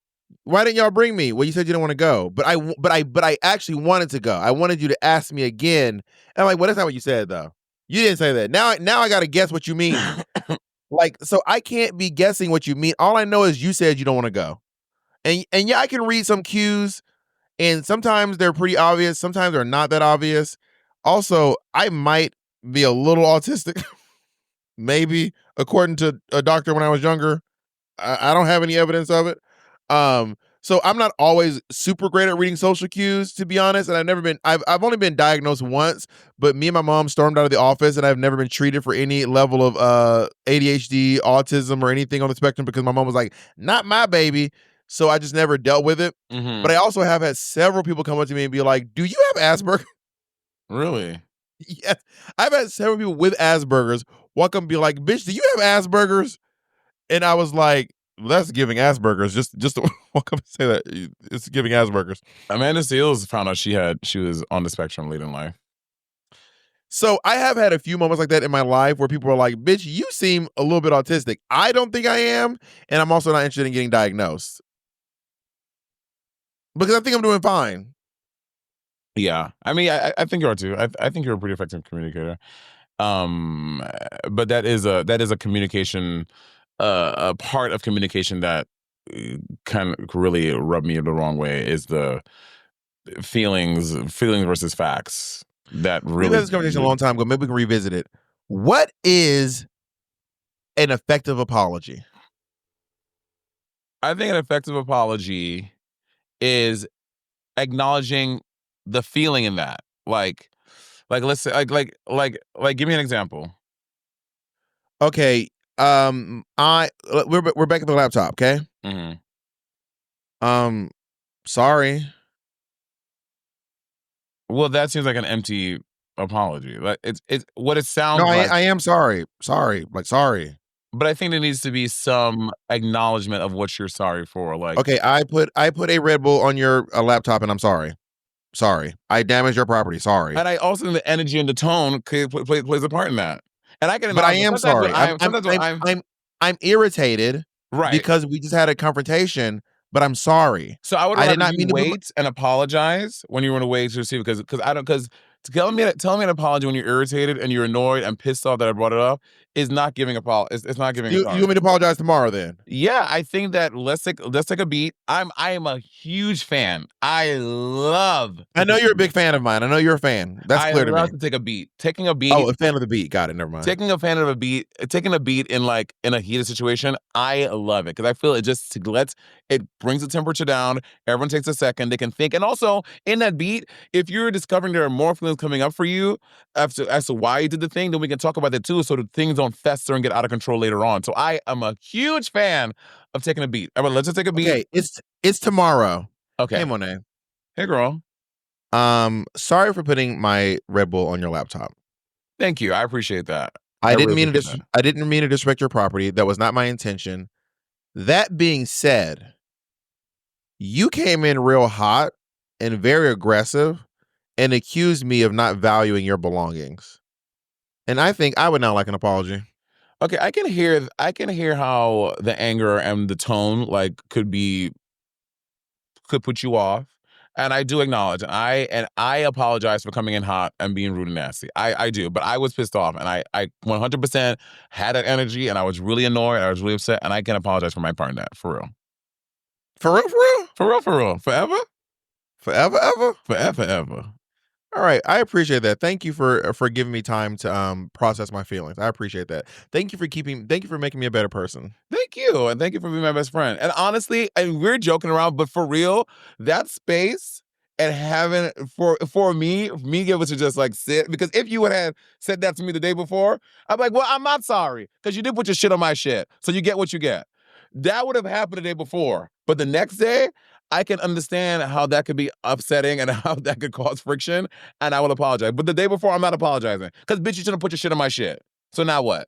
S2: Why didn't y'all bring me? Well, you said you didn't want to go, but I actually wanted to go. I wanted you to ask me again. And I'm like, well, that's not what you said though. You didn't say that. Now I got to guess what you mean. Like, so I can't be guessing what you mean. All I know is you said you don't want to go. And yeah, I can read some cues, and sometimes they're pretty obvious. Sometimes they're not that obvious. Also, I might be a little autistic, maybe, according to a doctor when I was younger. I don't have any evidence of it. So I'm not always super great at reading social cues, to be honest. And I've only been diagnosed once, but me and my mom stormed out of the office, and I've never been treated for any level of ADHD, autism, or anything on the spectrum because my mom was like, not my baby. So I just never dealt with it.
S4: Mm-hmm.
S2: But I also have had several people come up to me and be like, do you have Asperger's?
S4: Really?
S2: Yes. I've had several people with Asperger's walk up and be like, bitch, do you have Asperger's? And I was like, well, that's giving Asperger's. Just to walk up and say that, it's giving Asperger's.
S4: Amanda Seales found out she was on the spectrum late in life.
S2: So I have had a few moments like that in my life where people are like, bitch, you seem a little bit autistic. I don't think I am. And I'm also not interested in getting diagnosed. Because I think I'm doing fine.
S4: Yeah. I mean, I think you are too. I think you're a pretty effective communicator. But that is a communication, a part of communication that kind of really rubbed me the wrong way is the feelings versus facts. That really.
S2: We've had this conversation a long time ago. Maybe we can revisit it. What is an effective apology?
S4: I think an effective apology is acknowledging the feeling in that. Like let's say like give me an example.
S2: Okay. We're back at the laptop, okay?
S4: Mm-hmm.
S2: Sorry.
S4: Well, that seems like an empty apology. Like it's what it sounds
S2: no,
S4: like.
S2: I am sorry. Sorry. Like sorry.
S4: But I think there needs to be some acknowledgement of what you're sorry for. Like,
S2: okay, I put a Red Bull on your laptop, and I'm sorry. Sorry. I damaged your property. Sorry.
S4: And I also think the energy and the tone plays a part in that. And I can,
S2: but I am sorry. I'm irritated
S4: right
S2: because we just had a confrontation. But I'm sorry.
S4: So I would
S2: I
S4: rather
S2: did not mean
S4: you
S2: to
S4: wait and apologize when you run away to receive it because telling me an apology when you're irritated and you're annoyed and pissed off that I brought it up is not giving it's not giving.
S2: You want me to apologize tomorrow then?
S4: Yeah, I think that let's take a beat. I am a huge fan. I
S2: know you're a big fan of mine. I know you're a fan. That's clear to me.
S4: I love to take a beat. Taking a beat.
S2: Oh, a fan of the beat. Got it. Never mind.
S4: Taking a beat in in a heated situation, I love it because I feel it brings the temperature down. Everyone takes a second. They can think. And also in that beat, if you're discovering there are more feelings coming up for you as to why you did the thing, then we can talk about that too so that things don't fester and get out of control later on. So I am a huge fan of taking a beat. Let's just take a beat.
S2: Okay, it's tomorrow.
S4: Okay.
S2: Hey, Monét.
S4: Hey, girl.
S2: Sorry for putting my Red Bull on your laptop.
S4: Thank you. I appreciate that.
S2: I didn't mean to disrespect your property. That was not my intention. That being said, you came in real hot and very aggressive and accused me of not valuing your belongings. And I think I would now like an apology.
S4: Okay, I can hear how the anger and the tone could put you off. And I do acknowledge, I apologize for coming in hot and being rude and nasty. I do, but I was pissed off, and I 100% had that energy, and I was really annoyed, I was really upset, and I can apologize for my part in that, for real.
S2: For real, for real?
S4: For real, for real. Forever?
S2: Forever, ever?
S4: Forever, ever.
S2: All right, I appreciate that. Thank you for giving me time to process my feelings. I appreciate that. Thank you for making me a better person.
S4: Thank you, and thank you for being my best friend. And honestly, and we're joking around, but for real, that space and having for me able to just sit, because if you had said that to me the day before, I'm like, well, I'm not sorry because you did put your shit on my shit, so you get what you get. That would have happened the day before, but the next day, I can understand how that could be upsetting and how that could cause friction, and I will apologize. But the day before, I'm not apologizing. Because, bitch, you shouldn't put your shit on my shit. So now what?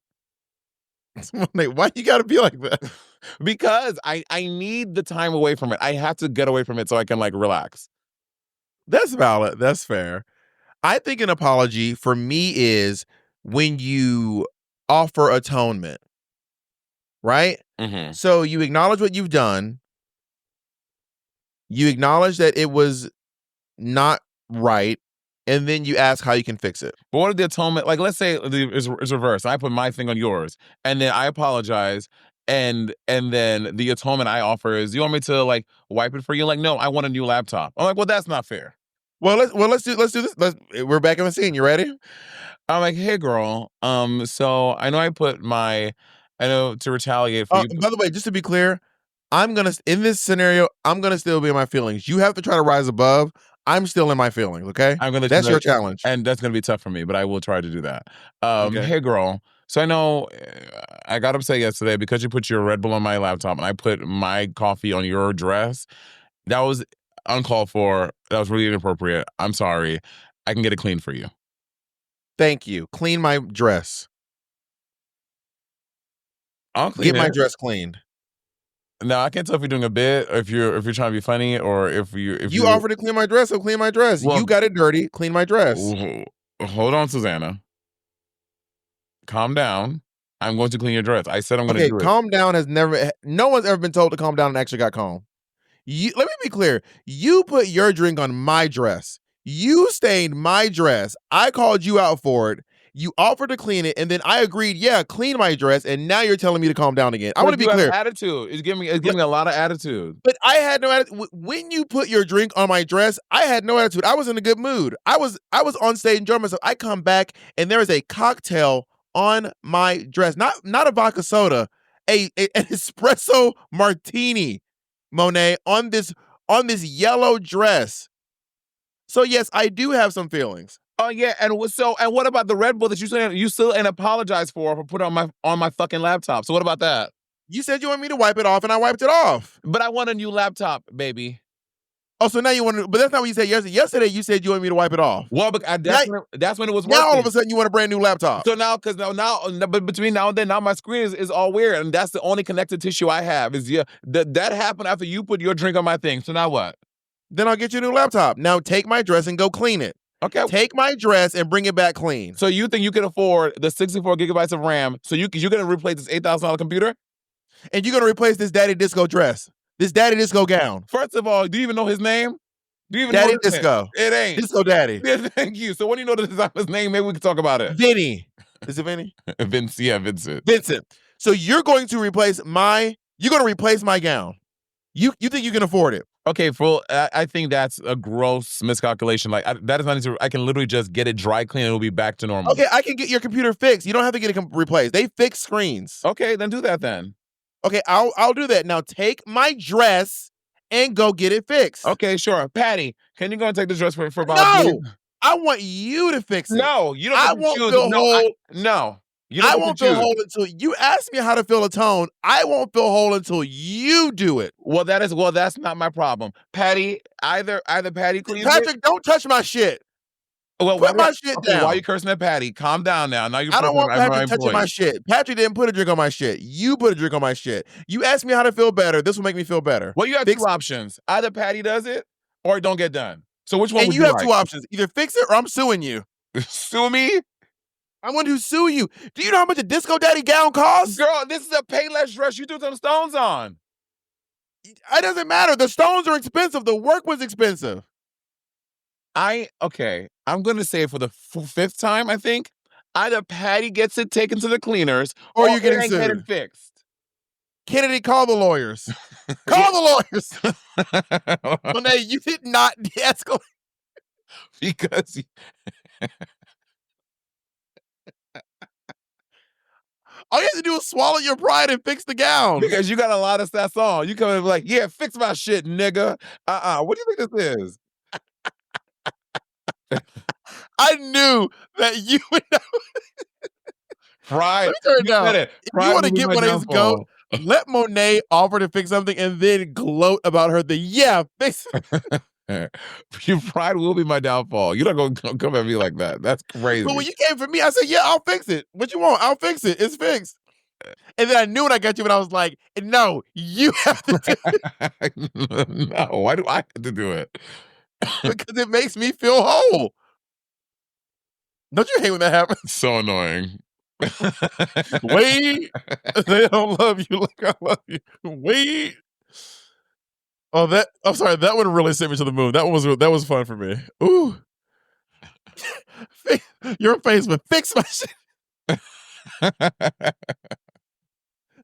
S2: Why you gotta be like that?
S4: Because I need the time away from it. I have to get away from it so I can, relax.
S2: That's valid. That's fair. I think an apology for me is when you offer atonement, right?
S4: Mm-hmm.
S2: So you acknowledge what you've done. You acknowledge that it was not right, and then you ask how you can fix it.
S4: But what if the atonement, let's say it's reversed. I put my thing on yours, and then I apologize, and then the atonement I offer is, you want me to wipe it for you? No, I want a new laptop. I'm like, well, that's not fair.
S2: Well, let's do this. We're back in the scene. You ready?
S4: I'm like, hey, girl. So I know to retaliate for you.
S2: By the way, just to be clear, in this scenario, I'm gonna still be in my feelings. You have to try to rise above. I'm still in my feelings, okay? That's your challenge.
S4: And that's gonna be tough for me, but I will try to do that.
S2: Okay.
S4: Hey, girl. So I know I got upset yesterday because you put your Red Bull on my laptop and I put my coffee on your dress. That was uncalled for. That was really inappropriate. I'm sorry. I can get it clean for you.
S2: Thank you. Clean my dress.
S4: I'll clean
S2: my dress cleaned.
S4: No, I can't tell if you're doing a bit, or if you're trying to be funny, or if you
S2: offered to clean my dress, so clean my dress. Well, you got it dirty, clean my dress.
S4: Hold on, Susanna. Calm down. I'm going to clean your dress. I said I'm going to do it.
S2: Calm down no one's ever been told to calm down and actually got calm. Let me be clear. You put your drink on my dress. You stained my dress. I called you out for it. You offered to clean it, and then I agreed, yeah, clean my dress, and now you're telling me to calm down again. I want to be clear.
S4: Attitude. It's giving me a lot of attitude.
S2: But I had no attitude. When you put your drink on my dress, I had no attitude. I was in a good mood. I was on stage enjoying myself. I come back, and there is a cocktail on my dress. Not a vodka soda, an espresso martini, Monét, on this yellow dress. So yes, I do have some feelings.
S4: Oh yeah, and what about the Red Bull that you still ain't apologized for putting on my fucking laptop? So what about that?
S2: You said you want me to wipe it off, and I wiped it off.
S4: But I want a new laptop, baby.
S2: Oh, so now you want to? But that's not what you said yesterday. Yesterday you said you want me to wipe it off.
S4: Well, but that's when it was working.
S2: Now all of a sudden you want a brand new laptop.
S4: So now, but between now and then, now my screen is all weird, and that's the only connective tissue I have. That happened after you put your drink on my thing. So now what?
S2: Then I'll get you a new laptop. Now take my dress and go clean it.
S4: Okay.
S2: Take my dress and bring it back clean.
S4: So you think you can afford the 64 gigabytes of RAM? So you're gonna replace this $8,000 computer?
S2: And you're gonna replace this Daddy Disco dress, this Daddy Disco gown.
S4: First of all, do you even know his name? Do you even
S2: Daddy
S4: know his
S2: Disco?
S4: Name? It ain't
S2: Disco Daddy.
S4: Yeah, thank you. So when you know the designer's name, maybe we can talk about it.
S2: Vinny. Is it Vinny?
S4: Vince. Yeah, Vincent.
S2: Vincent. So you're going to replace my gown. You think you can afford it?
S4: Okay, I think that's a gross miscalculation. Like that is not easy. I can literally just get it dry clean and it'll be back to normal.
S2: Okay, I can get your computer fixed. You don't have to get it replaced. They fix screens.
S4: Okay, then do that then.
S2: Okay, I'll do that. Now take my dress and go get it fixed.
S4: Okay, sure. Patty, can you go and take the dress for Bob?
S2: No, I want you to fix it.
S4: No, you don't.
S2: I won't feel whole.
S4: No.
S2: I won't feel whole until you ask me how to fill a tone. I won't feel whole until you do it.
S4: Well, that's not my problem. Patty, either Patty cleans
S2: Patrick, don't touch my shit.
S4: Well,
S2: put my shit down.
S4: Why are you cursing at Patty? Calm down now. Now you're
S2: I don't want Patrick touching my shit. Patrick didn't put a drink on my shit. You put a drink on my shit. You asked me how to feel better. This will make me feel better.
S4: Well, you have two options. Either Patty does it or it don't get done. So which one would you
S2: have
S4: like?
S2: Two options. Either fix it or I'm suing you.
S4: Sue me?
S2: I'm going to sue you. Do you know how much a Disco Daddy gown costs?
S4: Girl, this is a Payless dress you threw some stones on.
S2: It doesn't matter. The stones are expensive. The work was expensive.
S4: Okay, I'm going to say it for the fifth time, I think. Either Patty gets it taken to the cleaners
S2: or you're getting sued.
S4: Get it fixed.
S2: Kennedy, call the lawyers. Call the lawyers. Monét, you did not de-escalate.
S4: Because...
S2: All you have to do is swallow your pride and fix the gown.
S4: Because you got a lot of stats on. You come in and be like, yeah, fix my shit, nigga. What do you think this is?
S2: I knew that you would know.
S4: Pride.
S2: Let me turn it down. If you want to get Monét's goat, let Monét offer to fix something and then gloat about her thing. Yeah, fix it.
S4: Your pride will be my downfall. You're not going to come at me like that. That's crazy.
S2: But when you came for me, I said, yeah, I'll fix it. What you want? I'll fix it. It's fixed. And then I knew when I got you, but I was like, no, you have to do it.
S4: No, why do I have to do it?
S2: Because it makes me feel whole. Don't you hate when that happens?
S4: So annoying.
S2: Wait. They don't love you like I love you. Wait. Oh, I'm sorry. That one really sent me to the moon. That was fun for me. Ooh. Your face, but fix my shit.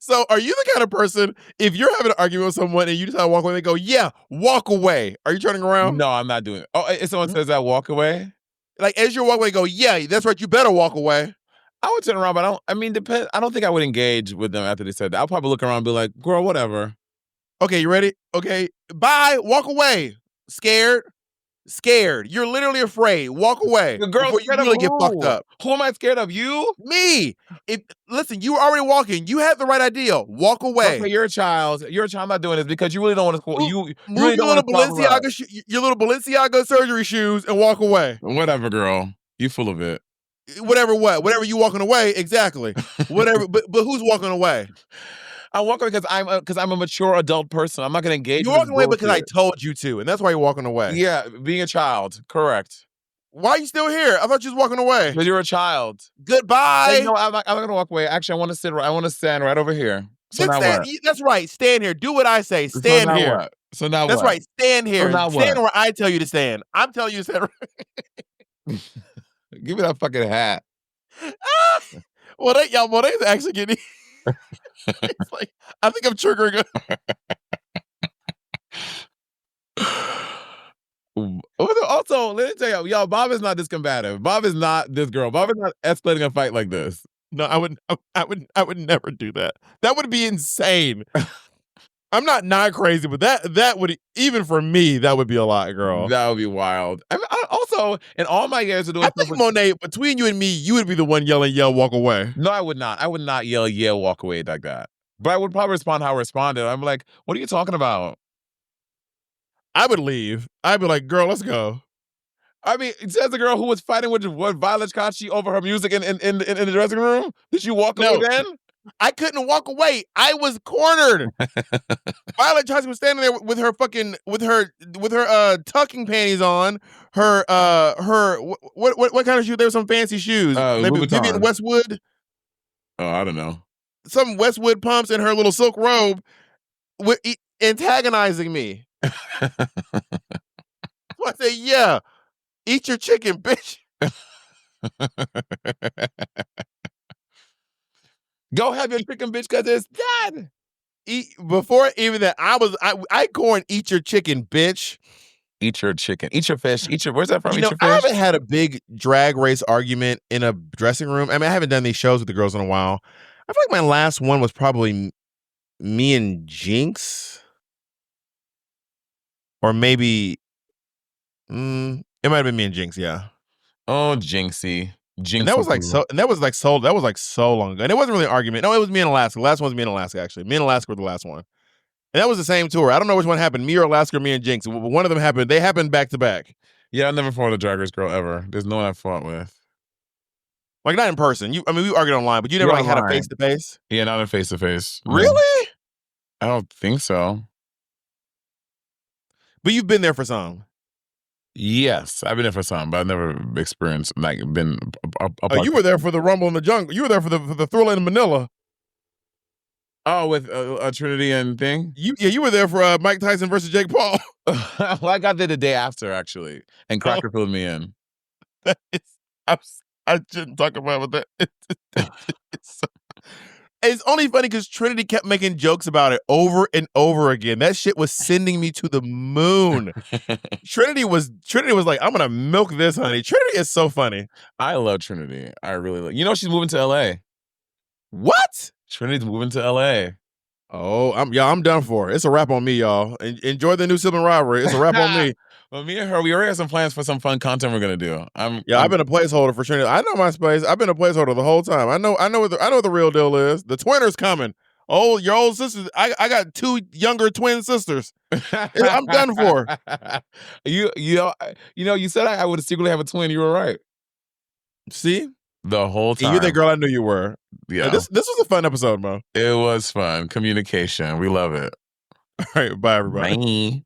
S2: So, are you the kind of person, if you're having an argument with someone and you decide to walk away, they go, yeah, walk away. Are you turning around?
S4: No, I'm not doing it. Oh, if someone says that, walk away?
S2: Like, as you're walking away, go, yeah, that's right, you better walk away.
S4: I would turn around, but I don't think I would engage with them after they said that. I'll probably look around and be like, girl, whatever.
S2: Okay, you ready? Okay, bye, walk away. Scared? You're literally afraid. Walk away.
S4: The girl,
S2: before you really get fucked up.
S4: Who am I scared of? You?
S2: Me. Listen, you were already walking. You had the right idea. Walk away.
S4: Okay, you're a child. I'm not doing this because you really don't want to. You
S2: move
S4: really
S2: your little Balenciaga surgery shoes and walk away.
S4: Whatever, girl. You full of it.
S2: Whatever you walking away, exactly. Whatever, but who's walking away?
S4: I walk away because I'm a mature adult person. I'm not going to engage.
S2: You're walking away because I told you to, and that's why you're walking away.
S4: Yeah, being a child, correct.
S2: Why are you still here? I thought you was walking away.
S4: Because you're a child.
S2: Goodbye.
S4: Like, no, I'm not going to walk away. Actually, I want to stand right over here. So now what?
S2: That's right. Stand here. Do what I say. Stand here.
S4: What? So now
S2: that's
S4: what?
S2: right. Stand here.
S4: So now
S2: stand
S4: what?
S2: where I tell you to stand. I'm telling you to stand.
S4: Give me that fucking hat.
S2: Well, Monét's actually getting. It's like, I think I'm triggering
S4: Also, let me tell y'all, Bob is not this combative. Bob is not this girl. Bob is not escalating a fight like this.
S2: No, I would never do that. That would be insane. I'm not crazy, but that would, even for me, that would be a lot, girl.
S4: That would be wild. I also, in all my years of doing,
S2: I think Monét, between you and me, you would be the one yelling, "Yell, walk away."
S4: No, I would not. I would not yell, walk away like that. But I would probably respond how I responded. I'm like, "What are you talking about?"
S2: I would leave. I'd be like, "Girl, let's go."
S4: I mean, it says the girl who was fighting with Violet Kachi over her music in the dressing room. Did you walk away then?
S2: I couldn't walk away. I was cornered. Violet Chachki was standing there with her tucking panties on. Her what kind of shoes? There were some fancy shoes. Maybe
S4: Louboutin.
S2: Vivian Westwood.
S4: Oh, I don't know.
S2: Some Westwood pumps in her little silk robe, antagonizing me. So I said, "Yeah, eat your chicken, bitch."
S4: Go have your chicken, bitch, because it's dead.
S2: Before even that, I corn, eat your chicken, bitch.
S4: Eat your chicken. Eat your fish. Where's that from?
S2: You
S4: Eat
S2: know,
S4: your fish.
S2: I haven't had a big drag race argument in a dressing room. I mean, I haven't done these shows with the girls in a while. I feel like my last one was probably me and Jinx. Or maybe it might have been me and Jinx, yeah.
S4: Oh, Jinxie. Jinx.
S2: And that was like so long ago. And it wasn't really an argument. No, it was me and Alaska. The last one was me and Alaska, actually. Me and Alaska were the last one. And that was the same tour. I don't know which one happened, me or Alaska or me and Jinx. One of them happened. They happened back to back.
S4: Yeah, I never fought with a drag race girl ever. There's no one I fought with.
S2: Like, not in person. We argued online, but you never had a face-to-face?
S4: Yeah, not a face-to-face.
S2: Really?
S4: I don't think so.
S2: But you've been there for some.
S4: Yes, I've been there for some, but I've never experienced, been
S2: you were there for the Rumble in the Jungle. You were there for the Thriller in Manila.
S4: Oh, with Trinity and thing?
S2: You were there for Mike Tyson versus Jake Paul.
S4: Well, I got there the day after, actually, and Cracker filled me in.
S2: I shouldn't talk about that. It's only funny because Trinity kept making jokes about it over and over again. That shit was sending me to the moon. Trinity was like, I'm gonna milk this, honey. Trinity is so funny.
S4: I love Trinity. I really love. You know, she's moving to LA.
S2: What?
S4: Trinity's moving to LA.
S2: Oh, I'm done for. It's a wrap on me, y'all. Enjoy the new Sibling Rivalry. It's a wrap on me.
S4: Well, me and her, we already have some plans for some fun content we're gonna do. I've
S2: been a placeholder for Trinity. I know my space. I've been a placeholder the whole time. I know what the real deal is. The twinner's coming. Oh, your old sisters. I got 2 younger twin sisters. I'm done for.
S4: You said I would secretly have a twin. You were right.
S2: See?
S4: The whole time.
S2: You're the girl I knew you were.
S4: Yeah.
S2: This was a fun episode, Mo.
S4: It was fun. Communication. We love it.
S2: All right. Bye, everybody.
S4: Bye.